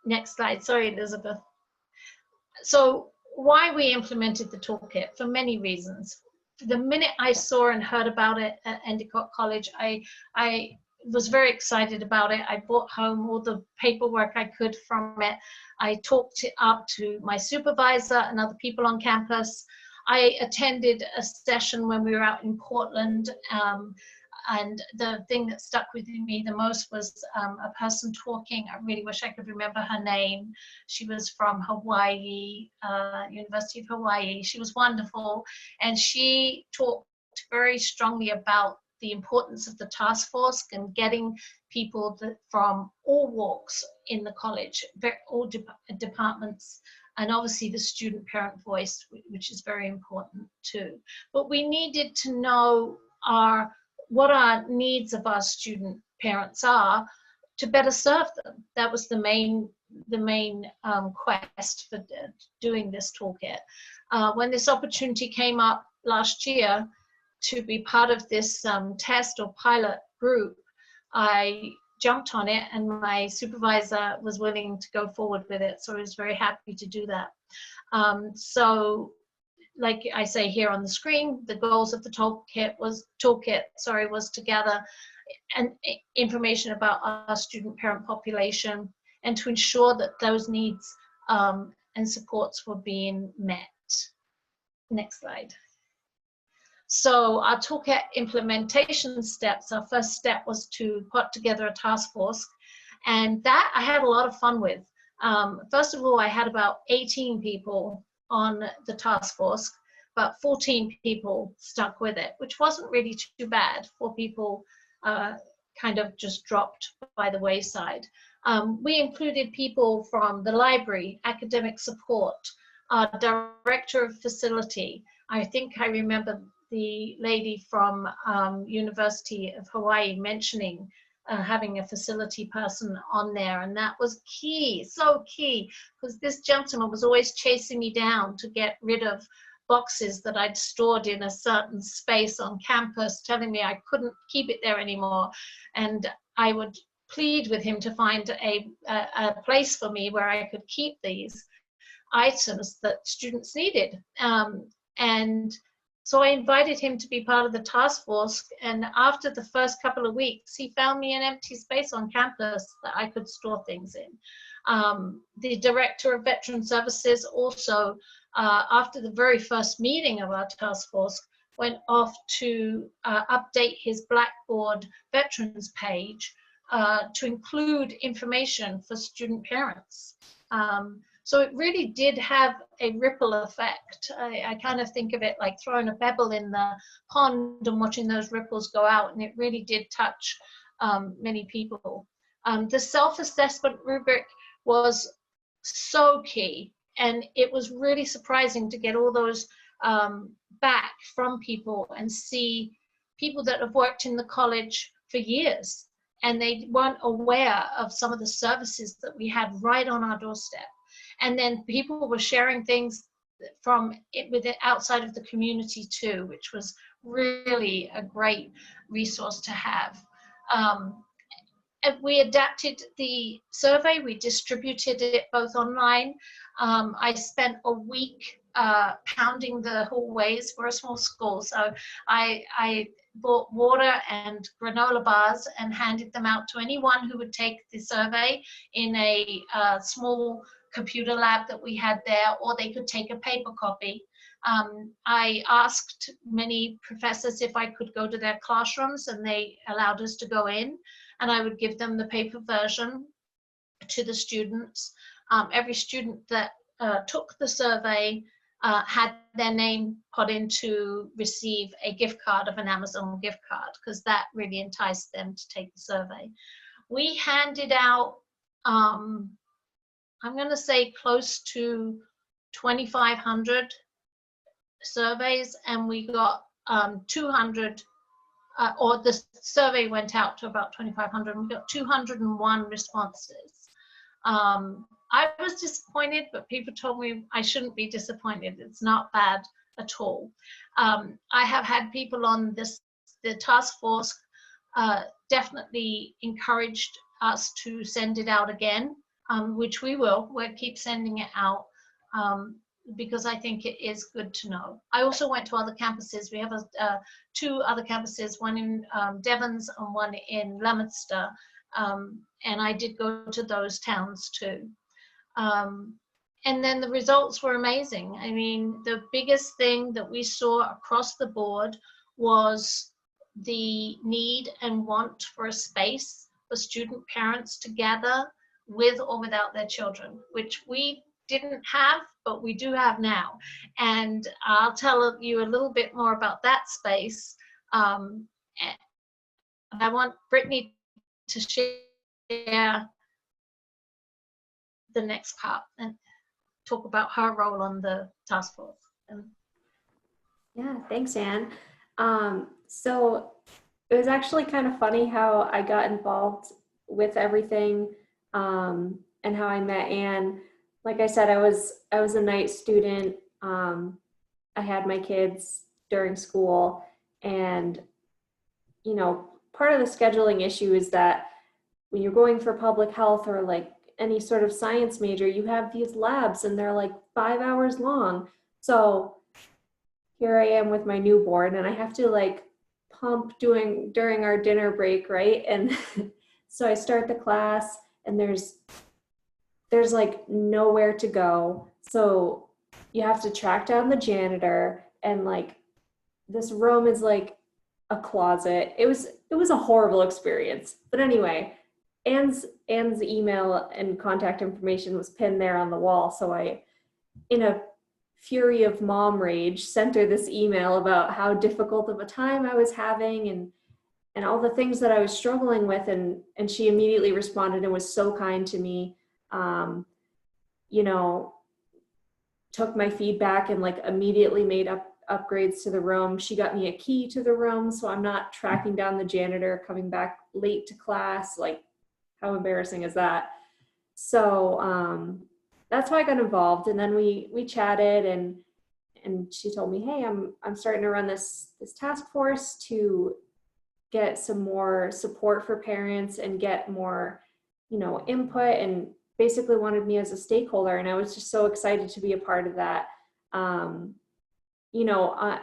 Next slide, sorry, Elizabeth. So why we implemented the toolkit? For many reasons. the minute I saw and heard about it at Endicott College, I was very excited about it. I brought home all the paperwork I could from it. I talked it up to my supervisor and other people on campus. I attended a session when we were out in Portland, and the thing that stuck with me the most was a person talking. I really wish I could remember her name. She was from Hawaii, University of Hawaii. She was wonderful, and she talked very strongly about the importance of the task force and getting people from all walks in the college, all departments, and obviously the student parent voice, which is very important too. But we needed to know what our needs of our student parents are to better serve them. That was the main quest for doing this toolkit. When this opportunity came up last year to be part of this test or pilot group, I jumped on it, and my supervisor was willing to go forward with it. So I was very happy to do that. So like I say here on the screen, the goals of the toolkit was to gather information about our student parent population and to ensure that those needs and supports were being met. Next slide. So our toolkit implementation steps, our first step was to put together a task force, and that I had a lot of fun with. First of all, I had about 18 people on the task force, but 14 people stuck with it, which wasn't really too bad. 4 people kind of just dropped by the wayside. We included people from the library, academic support, our director of facility. I think I remember the lady from University of Hawaii mentioning having a facility person on there, and that was key, so key, because this gentleman was always chasing me down to get rid of boxes that I'd stored in a certain space on campus, telling me I couldn't keep it there anymore, and I would plead with him to find a place for me where I could keep these items that students needed. And so I invited him to be part of the task force, and after the first couple of weeks, he found me an empty space on campus that I could store things in. The director of veteran services also, after the very first meeting of our task force, went off to update his Blackboard veterans page to include information for student parents. So it really did have a ripple effect. I kind of think of it like throwing a pebble in the pond and watching those ripples go out, and it really did touch many people. The self-assessment rubric was so key, and it was really surprising to get all those back from people and see people that have worked in the college for years, and they weren't aware of some of the services that we had right on our doorstep. And then people were sharing things from outside of the community too, which was really a great resource to have. We adapted the survey, we distributed it both online. I spent a week pounding the hallways. We're a small school, so I bought water and granola bars and handed them out to anyone who would take the survey in a small computer lab that we had there, or they could take a paper copy. I asked many professors if I could go to their classrooms, and they allowed us to go in, and I would give them the paper version to the students. Every student that took the survey had their name put in to receive a gift card of an Amazon gift card, because that really enticed them to take the survey. We handed out, I'm going to say close to 2,500 surveys, and we got 200, or the survey went out to about 2,500, and we got 201 responses. I was disappointed, but people told me I shouldn't be disappointed. It's not bad at all. I have had people on the task force definitely encouraged us to send it out again, which we will. We'll keep sending it out. because I think it is good to know. I also went to other campuses. We have two other campuses, one in Devons and one in Leominster, and I did go to those towns too. And then the results were amazing. I mean, the biggest thing that we saw across the board was the need and want for a space for student parents to gather with or without their children, which we didn't have, but we do have now. And I'll tell you a little bit more about that space. And I want Brittany to share the next part and talk about her role on the task force. Yeah, thanks, Anne. So it was actually kind of funny how I got involved with everything, and how I met Anne. Like I said, I was a night student. I had my kids during school, and you know, part of the scheduling issue is that when you're going for public health or like any sort of science major, you have these labs and they're like 5 hours long. So here I am with my newborn and I have to like pump during our dinner break, right? And so I start the class and there's like nowhere to go. So you have to track down the janitor, and like this room is like a closet. It was a horrible experience. But anyway, Anne's email and contact information was pinned there on the wall. So I, in a fury of mom rage, sent her this email about how difficult of a time I was having and all the things that I was struggling with. And she immediately responded and was so kind to me. You know, took my feedback and like immediately made upgrades to the room. She got me a key to the room, so I'm not tracking down the janitor coming back late to class. Like, how embarrassing is that? So that's how I got involved. And then we chatted, and she told me, hey, I'm starting to run this task force to get some more support for parents and get more, you know, input, and basically wanted me as a stakeholder. And I was just so excited to be a part of that. You know,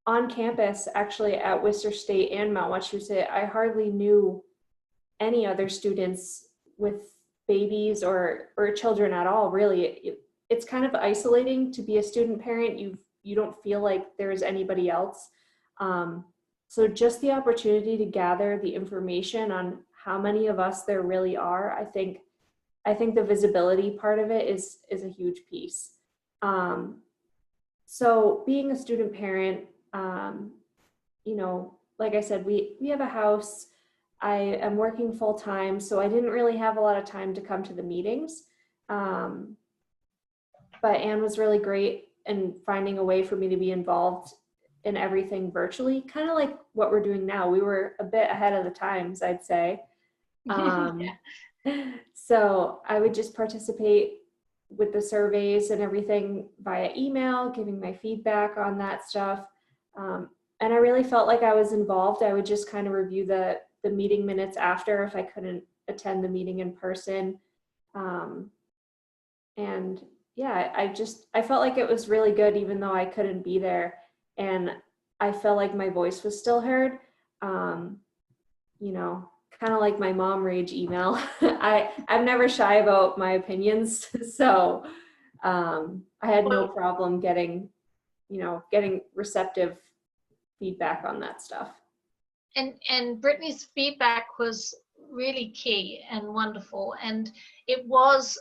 on campus, actually at Worcester State and Mount Wachusett, I hardly knew any other students with babies or children at all, really. It's kind of isolating to be a student parent. You don't feel like there's anybody else. So just the opportunity to gather the information on how many of us there really are, I think the visibility part of it is a huge piece. So being a student parent, you know, like I said, we have a house. I am working full time, so I didn't really have a lot of time to come to the meetings. But Anne was really great in finding a way for me to be involved in everything virtually, kind of like what we're doing now. We were a bit ahead of the times, I'd say. So I would just participate with the surveys and everything via email, giving my feedback on that stuff. And I really felt like I was involved. I would just kind of review the meeting minutes after if I couldn't attend the meeting in person. And yeah, I felt like it was really good, even though I couldn't be there. And I felt like my voice was still heard. You know, kind of like my mom rage email. I'm never shy about my opinions. So I had no problem getting receptive feedback on that stuff. And Brittany's feedback was really key and wonderful. And it was,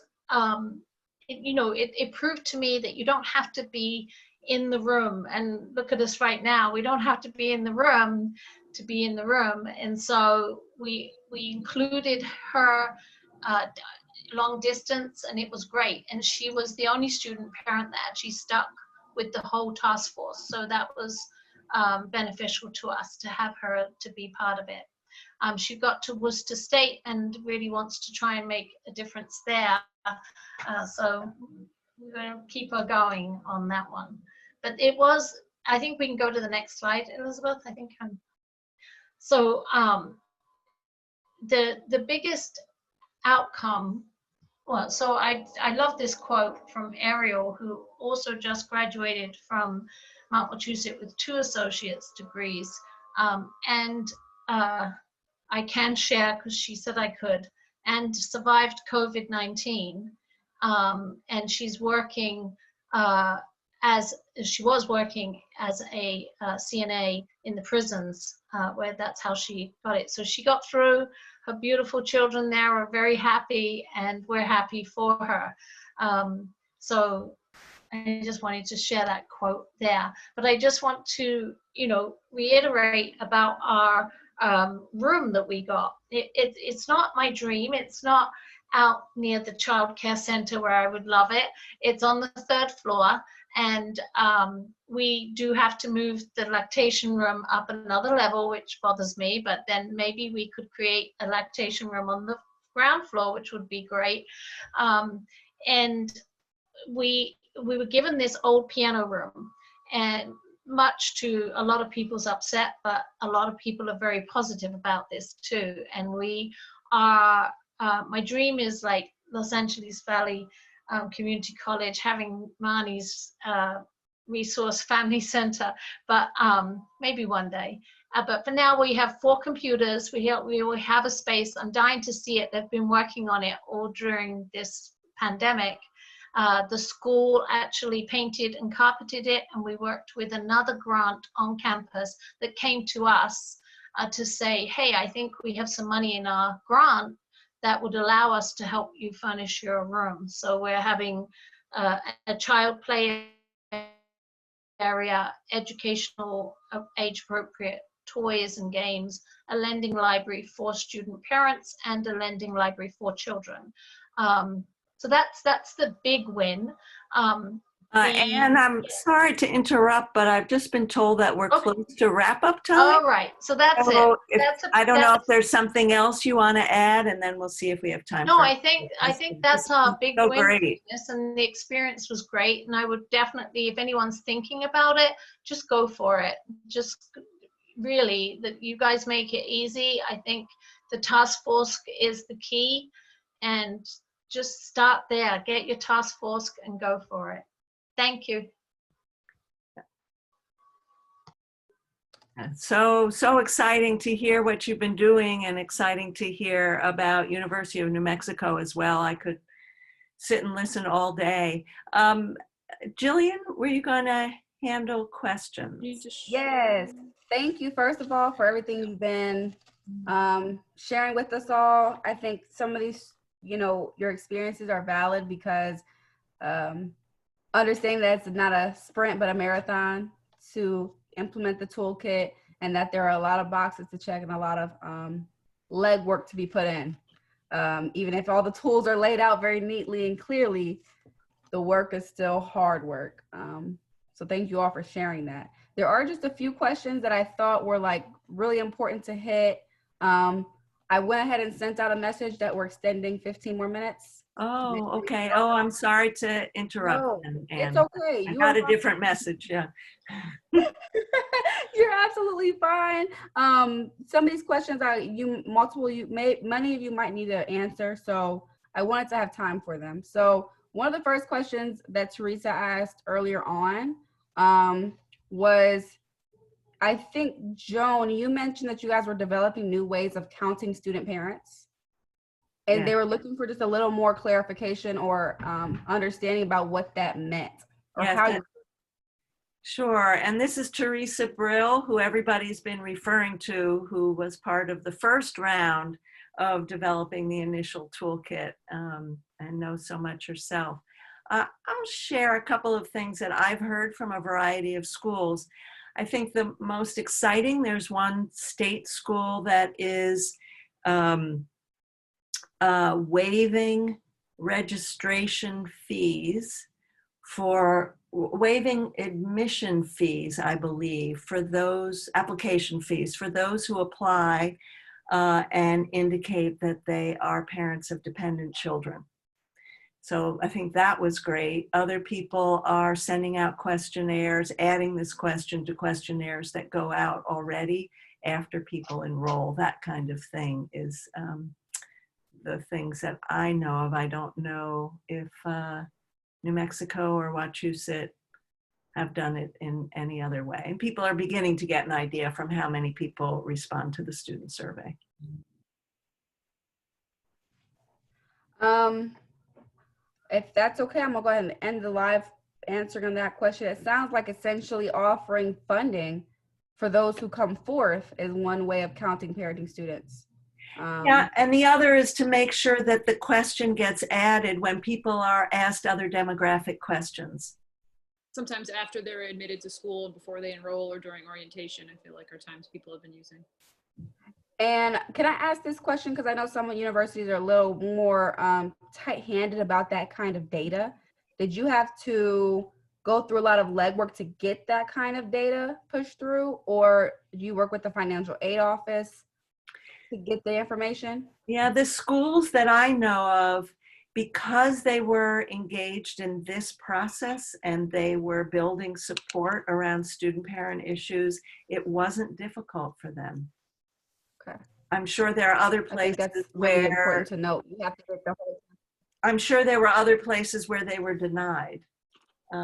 it proved to me that you don't have to be in the room. And look at us right now. We don't have to be in the room to be in the room. And so we included her long distance, and it was great. And she was the only student parent that actually stuck with the whole task force. So that was beneficial to us to have her to be part of it. She got to Worcester State and really wants to try and make a difference there. So we're going to keep her going on that one. But it was, I think we can go to the next slide, Elizabeth. I think so the biggest outcome Well, so I love this quote from Ariel, who also just graduated from Mount Wachusett with 2 associate's degrees. And I can share because she said I could, and survived COVID-19. And she's working she was working as a CNA in the prisons, where that's how she got it. So she got through. Her beautiful children there are very happy, and we're happy for her. So I just wanted to share that quote there. But I just want to, reiterate about our room that we got. It's not my dream. It's not out near the child care center where I would love it. It's on the 3rd floor. And we do have to move the lactation room up another level, which bothers me, but then maybe we could create a lactation room on the ground floor, which would be great. And we were given this old piano room, and much to a lot of people's upset, but a lot of people are very positive about this too. And we are, my dream is like Los Angeles Valley Community College, having Marnie's resource family center, but maybe one day. But for now, we have 4 computers. We will have a space. I'm dying to see it. They've been working on it all during this pandemic. The school actually painted and carpeted it, and we worked with another grant on campus that came to us to say, hey, I think we have some money in our grant that would allow us to help you furnish your room. So we're having a child play area, educational, age-appropriate toys and games, a lending library for student parents, and a lending library for children. So that's the big win. And I'm sorry to interrupt, but I've just been told that we're close to wrap-up time. All right, so that's it. I don't know if there's something else you want to add, and then we'll see if we have time. No, I think that's our big win. Great. And the experience was great. And I would definitely, if anyone's thinking about it, just go for it. Just really, that you guys make it easy. I think the task force is the key, and just start there. Get your task force and go for it. Thank you. So exciting to hear what you've been doing, and exciting to hear about University of New Mexico as well. I could sit and listen all day. Jillian, were you going to handle questions? Yes. Thank you, first of all, for everything you've been sharing with us all. I think some of these, your experiences are valid because understanding that it's not a sprint, but a marathon to implement the toolkit, and that there are a lot of boxes to check and a lot of legwork to be put in. Even if all the tools are laid out very neatly and clearly, the work is still hard work. So thank you all for sharing that. There are just a few questions that I thought were like really important to hit. I went ahead and sent out a message that we're extending 15 more minutes. Oh, okay. Oh, I'm sorry to interrupt. No, and it's okay. I got a different message, yeah. You're absolutely fine. Some of these questions many of you might need to answer, so I wanted to have time for them. So one of the first questions that Teresa asked earlier on was, I think, Joan, you mentioned that you guys were developing new ways of counting student parents. And Yeah. they were looking for just a little more clarification or understanding about what that meant. Or Yes, how sure. And this is Teresa Brill, who everybody's been referring to, who was part of the first round of developing the initial toolkit and knows so much herself. I'll share a couple of things that I've heard from a variety of schools. I think the most exciting, there's one state school that is waiving registration fees waiving admission fees, I believe, for those application fees, for those who apply and indicate that they are parents of dependent children. So I think that was great. Other people are sending out questionnaires, adding this question to questionnaires that go out already after people enroll. That kind of thing is the things that I know of. I don't know if New Mexico or Wachusett have done it in any other way. And people are beginning to get an idea from how many people respond to the student survey. If that's okay, I'm gonna go ahead and end the live answering on that question. It sounds like essentially offering funding for those who come forth is one way of counting parenting students. Yeah, and the other is to make sure that the question gets added when people are asked other demographic questions. Sometimes after they're admitted to school, before they enroll, or during orientation, I feel like are times people have been using. And can I ask this question? Because I know some universities are a little more tight-handed about that kind of data. Did you have to go through a lot of legwork to get that kind of data pushed through? Or do you work with the financial aid office to get the information? Yeah, the schools that I know of, because they were engaged in this process and they were building support around student-parent issues, it wasn't difficult for them. Okay. I'm sure there are other places that's really where important to note. You have to get the whole. I'm sure there were other places where they were denied. So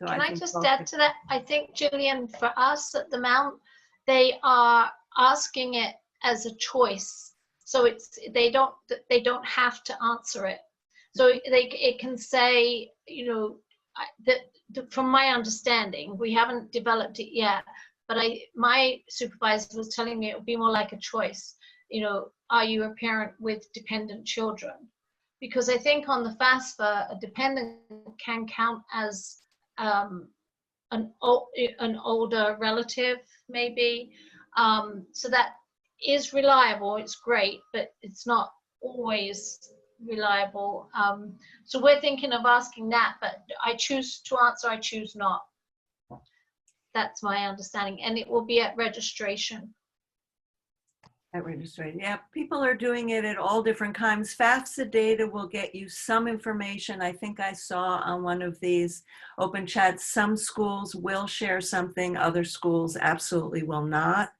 Can I think just both add to that? I think, Julian, for us at the Mount, they are asking it as a choice. So they don't have to answer it. So it can say, you know, from my understanding, we haven't developed it yet, but my supervisor was telling me it would be more like a choice. You know, are you a parent with dependent children? Because I think on the FAFSA, a dependent can count as an older relative, maybe. So that is reliable, it's great, but it's not always reliable. So we're thinking of asking that, but I choose to answer, I choose not. That's my understanding, and it will be at registration. at registration. Yeah, people are doing it at all different times. FAFSA data will get you some information. I think I saw on one of these open chats, some schools will share something, other schools absolutely will not.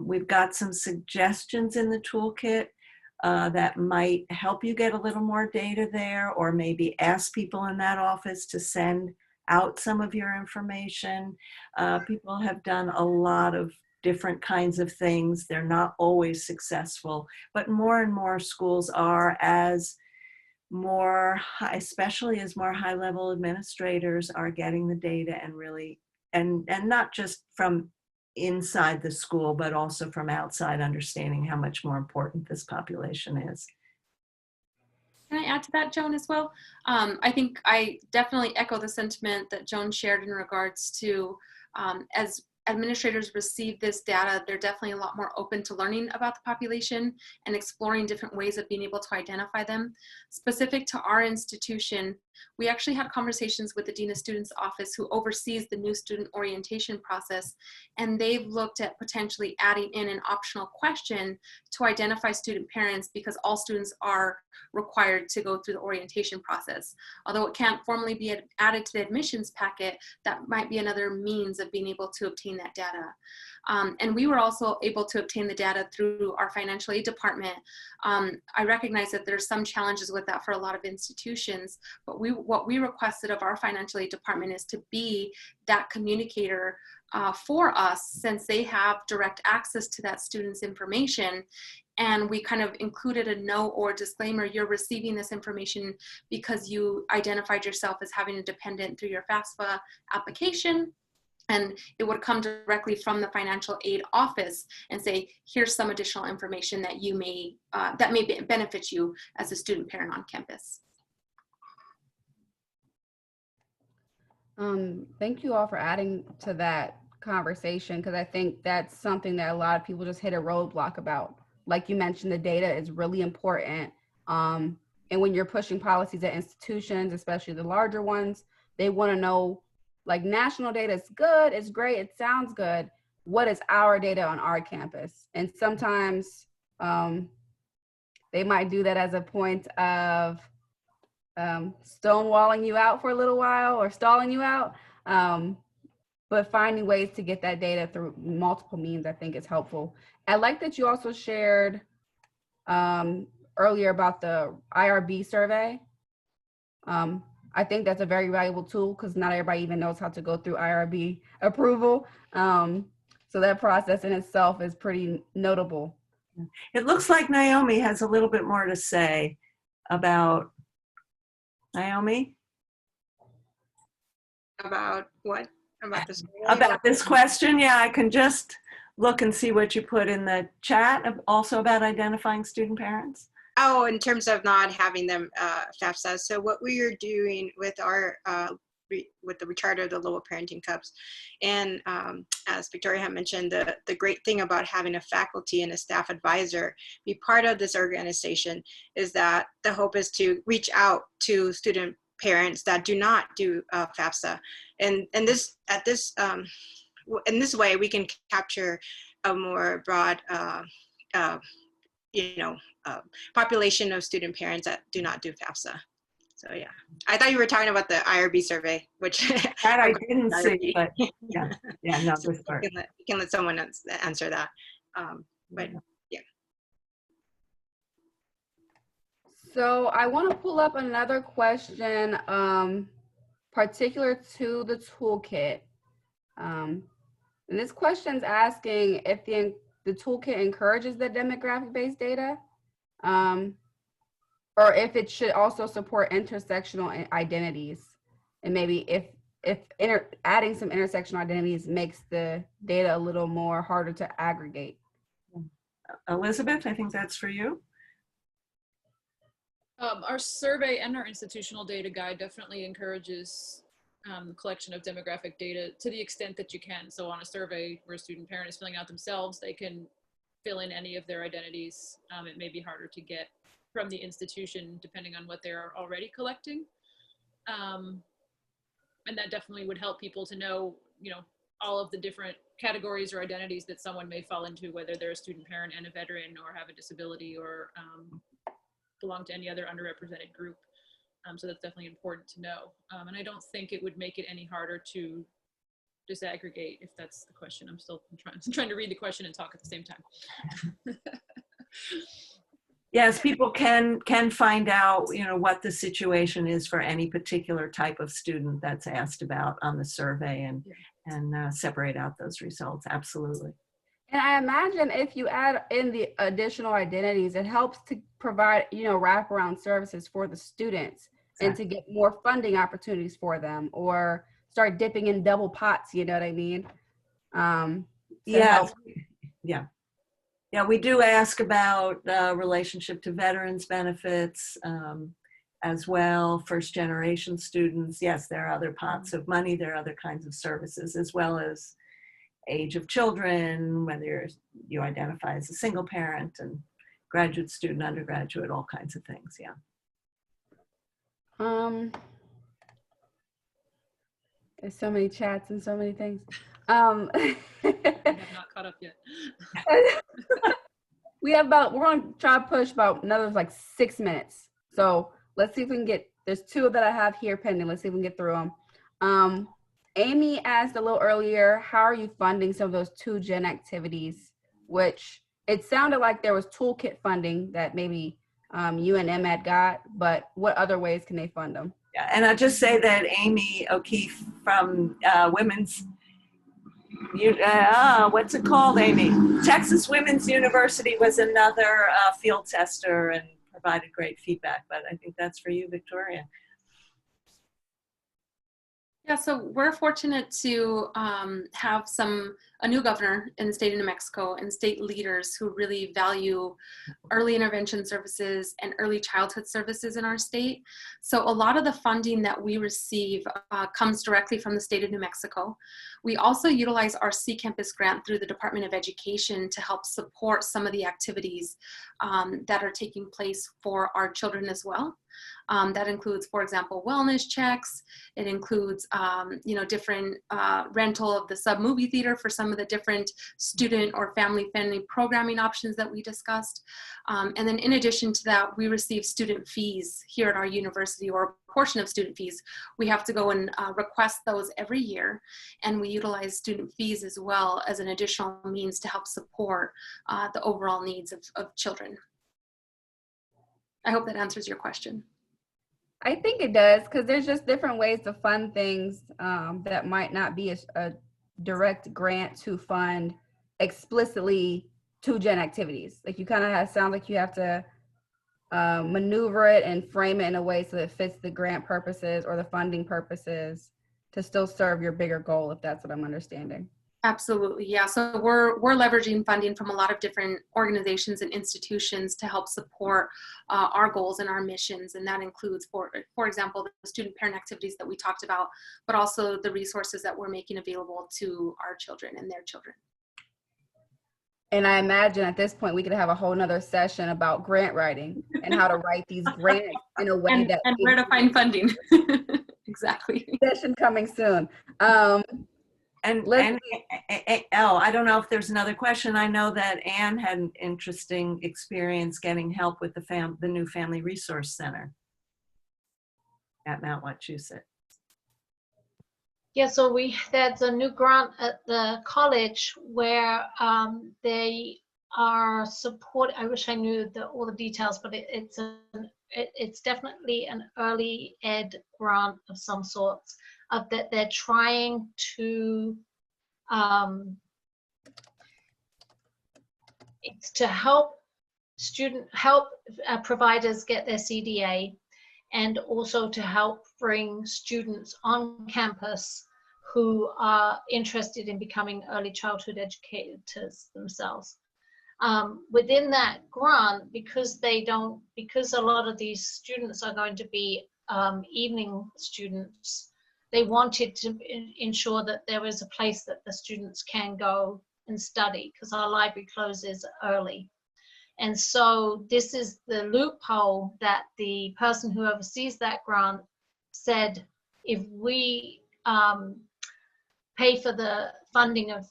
We've got some suggestions in the toolkit that might help you get a little more data there, or maybe ask people in that office to send out some of your information. People have done a lot of different kinds of things. They're not always successful, but more and more schools are, as more, especially as more high-level administrators are getting the data and really, and not just from inside the school, but also from outside, understanding how much more important this population is. Can I add to that, Joan, as well? I think I definitely echo the sentiment that Joan shared in regards to as administrators receive this data, they're definitely a lot more open to learning about the population and exploring different ways of being able to identify them. Specific to our institution, we actually had conversations with the Dean of Students Office, who oversees the new student orientation process, and they've looked at potentially adding in an optional question to identify student parents, because all students are required to go through the orientation process. Although it can't formally be added to the admissions packet, that might be another means of being able to obtain that data. And we were also able to obtain the data through our financial aid department. I recognize that there's some challenges with that for a lot of institutions, but what we requested of our financial aid department is to be that communicator for us, since they have direct access to that student's information. And we kind of included a note or disclaimer: you're receiving this information because you identified yourself as having a dependent through your FAFSA application. And it would come directly from the financial aid office and say, here's some additional information that you may, that may benefit you as a student parent on campus. Thank you all for adding to that conversation, because I think that's something that a lot of people just hit a roadblock about. Like you mentioned, the data is really important. And when you're pushing policies at institutions, especially the larger ones, they want to know, like, national data is good, it's great, it sounds good. What is our data on our campus? And sometimes they might do that as a point of stonewalling you out for a little while or stalling you out. But finding ways to get that data through multiple means, I think, is helpful. I like that you also shared earlier about the IRB survey. I think that's a very valuable tool because not everybody even knows how to go through IRB approval. So that process in itself is pretty notable. It looks like Naomi has a little bit more to say about Naomi. About what? About this? About this question? Yeah, I can just look and see what you put in the chat. Also about identifying student parents. Oh, in terms of not having them FAFSA. So what we are doing with our with the Recharter of the Lowell Parenting Cups, and as Victoria had mentioned, the great thing about having a faculty and a staff advisor be part of this organization is that the hope is to reach out to student parents that do not do FAFSA, and in this way we can capture a more broad population of student parents that do not do FAFSA. So yeah, I thought you were talking about the IRB survey, which that I didn't see, but yeah, no, so this part. we can let someone else answer that. But yeah. So I want to pull up another question particular to the toolkit. And this question's asking if the toolkit encourages the demographic-based data, or if it should also support intersectional identities, and maybe if adding some intersectional identities makes the data a little more harder to aggregate. Elizabeth, I think that's for you. Our survey and our institutional data guide definitely encourages collection of demographic data to the extent that you can. So on a survey where a student parent is filling out themselves, they can fill in any of their identities. It may be harder to get from the institution depending on what they're already collecting. And that definitely would help people to know, all of the different categories or identities that someone may fall into, whether they're a student parent and a veteran or have a disability or belong to any other underrepresented group. So that's definitely important to know. And I don't think it would make it any harder to disaggregate, if that's the question. I'm still trying to read the question and talk at the same time. Yes, people can find out, what the situation is for any particular type of student that's asked about on the survey, and separate out those results. Absolutely. And I imagine if you add in the additional identities, it helps to provide, wraparound services for the students. Exactly. And to get more funding opportunities for them, or start dipping in double pots, you know what I mean? Yeah, we do ask about relationship to veterans benefits as well, first generation students. Yes, there are other pots of money, there are other kinds of services, as well as age of children, whether you identify as a single parent, and graduate student, undergraduate, all kinds of things, yeah. There's so many chats and so many things. I have not caught up yet. We're going to try to push about another 6 minutes. So let's see if we can there's two that I have here pending. Let's see if we can get through them. Amy asked a little earlier, how are you funding some of those 2Gen activities, which it sounded like there was toolkit funding that maybe UNM had got, but what other ways can they fund them? Yeah, and I'll just say that Amy O'Keefe from Women's, what's it called, Amy? Texas Women's University was another field tester and provided great feedback, but I think that's for you, Victoria. Yeah, so we're fortunate to have a new governor in the state of New Mexico and state leaders who really value early intervention services and early childhood services in our state. So a lot of the funding that we receive comes directly from the state of New Mexico. We also utilize our C-Campus grant through the Department of Education to help support some of the activities that are taking place for our children as well. That includes, for example, wellness checks. It includes, different rental of the sub movie theater for some of the different student or family-friendly programming options that we discussed. And then in addition to that, we receive student fees here at our university, or a portion of student fees. We have to go and request those every year. And we utilize student fees as well as an additional means to help support the overall needs of children. I hope that answers your question. I think it does, because there's just different ways to fund things that might not be a direct grant to fund explicitly to gen activities. Like you kind of sound like you have to maneuver it and frame it in a way so that it fits the grant purposes or the funding purposes to still serve your bigger goal, if that's what I'm understanding. Absolutely, yeah. So we're leveraging funding from a lot of different organizations and institutions to help support our goals and our missions, and that includes, for example, the student parent activities that we talked about, but also the resources that we're making available to our children and their children. And I imagine at this point we could have a whole nother session about grant writing and how to write these grants in a way and where to find funding. Exactly. Session coming soon. I don't know if there's another question. I know that Anne had an interesting experience getting help with the new Family Resource Center at Mount Wachusett. Yeah, so there's a new grant at the college where they are I wish I knew all the details, but it's definitely an early ed grant of some sorts, that they're trying to it's to help providers get their CDA, and also to help bring students on campus who are interested in becoming early childhood educators themselves. Within that grant, because a lot of these students are going to be evening students, they wanted to ensure that there was a place that the students can go and study, because our library closes early. And so this is the loophole that the person who oversees that grant said, if we pay for the funding of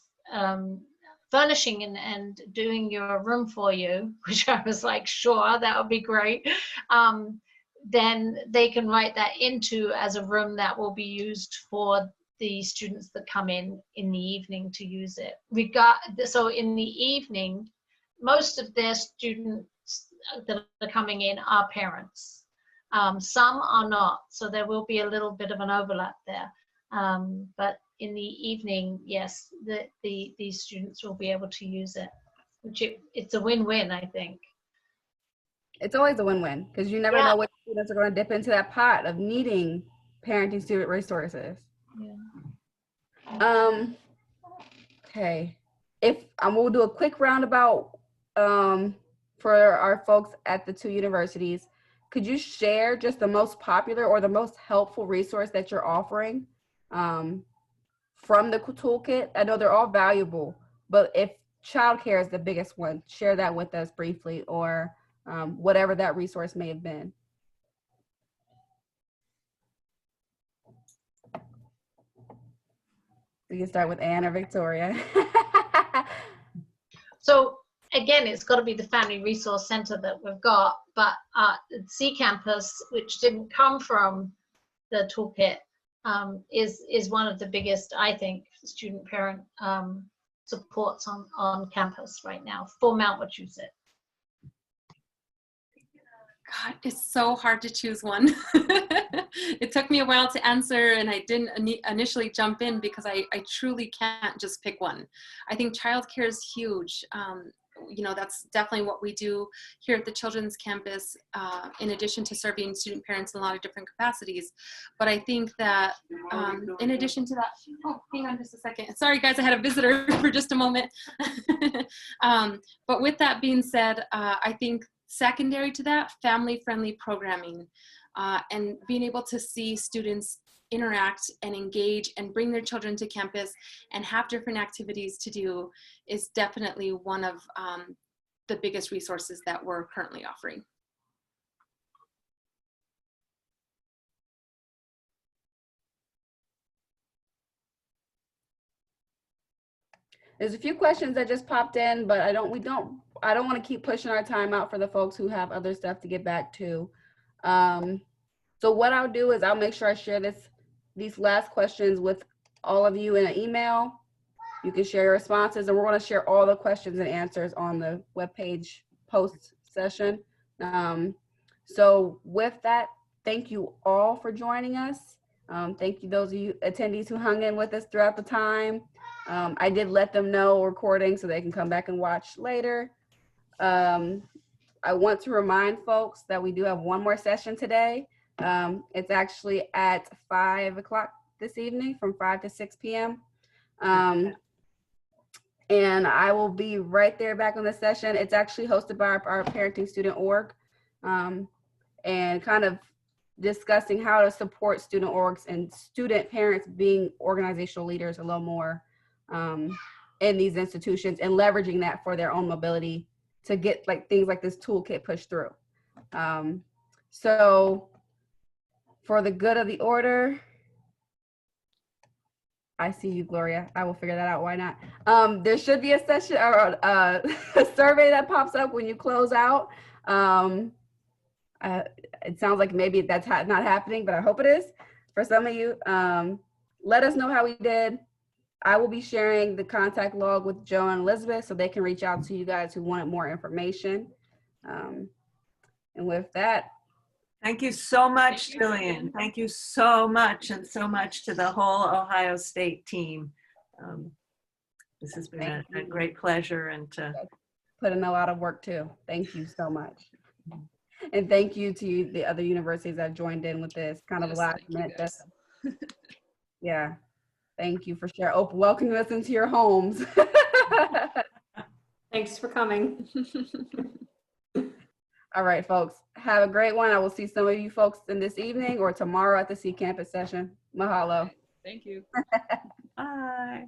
furnishing and doing your room for you, which I was like, sure, that would be great, then they can write that into as a room that will be used for the students that come in the evening to use it. So in the evening, most of their students that are coming in are parents. Some are not, so there will be a little bit of an overlap there. But in the evening, yes, these students will be able to use it, which it's a win-win, I think. It's always a win-win, because you never know which students are going to dip into that pot of needing parenting student resources. Yeah. Okay. We'll do a quick roundabout for our folks at the two universities. Could you share just the most popular or the most helpful resource that you're offering from the toolkit? I know they're all valuable, but if childcare is the biggest one, share that with us briefly, or whatever that resource may have been. We can start with Anne or Victoria. So again, it's got to be the Family Resource Center that we've got, but C Campus, which didn't come from the toolkit, is one of the biggest, I think, student parent supports on campus right now for Mount Wachusett. God, it's so hard to choose one. It took me a while to answer, and I didn't initially jump in because I truly can't just pick one. I think childcare is huge. You know, that's definitely what we do here at the Children's Campus, in addition to serving student parents in a lot of different capacities. But I think that in addition to that, oh, hang on just a second. Sorry guys, I had a visitor for just a moment. But with that being said, I think secondary to that, family-friendly programming, and being able to see students interact and engage and bring their children to campus and have different activities to do is definitely one of the biggest resources that we're currently offering. There's a few questions that just popped in, but I don't want to keep pushing our time out for the folks who have other stuff to get back to. So what I'll do is I'll make sure I share these last questions with all of you in an email. You can share your responses, and we're going to share all the questions and answers on the webpage post session. So with that, thank you all for joining us. Thank you those of you attendees who hung in with us throughout the time. I did let them know recording so they can come back and watch later. I want to remind folks that we do have one more session today. It's actually at 5 o'clock this evening from 5 to 6 p.m. And I will be right there back on the session. It's actually hosted by our parenting student org, and kind of discussing how to support student orgs and student parents being organizational leaders a little more in these institutions and leveraging that for their own mobility to get like things like this toolkit pushed through. So for the good of the order, I see you, Gloria. I will figure that out. Why not? There should be a session or a survey that pops up when you close out. It sounds like maybe that's not happening, but I hope it is for some of you. Let us know how we did. I will be sharing the contact log with Joe and Elizabeth so they can reach out to you guys who wanted more information. And with that, Thank you so much, Jillian. Thank you so much, and so much to the whole Ohio State team. This has been a great pleasure, and to put in a lot of work too. Thank you so much. And thank you to the other universities that joined in with this kind of last minute. Yeah, thank you for sharing. Welcoming us into your homes. Thanks for coming. All right, folks, have a great one. I will see some of you folks in this evening or tomorrow at the C Campus session. Mahalo. Thank you. bye.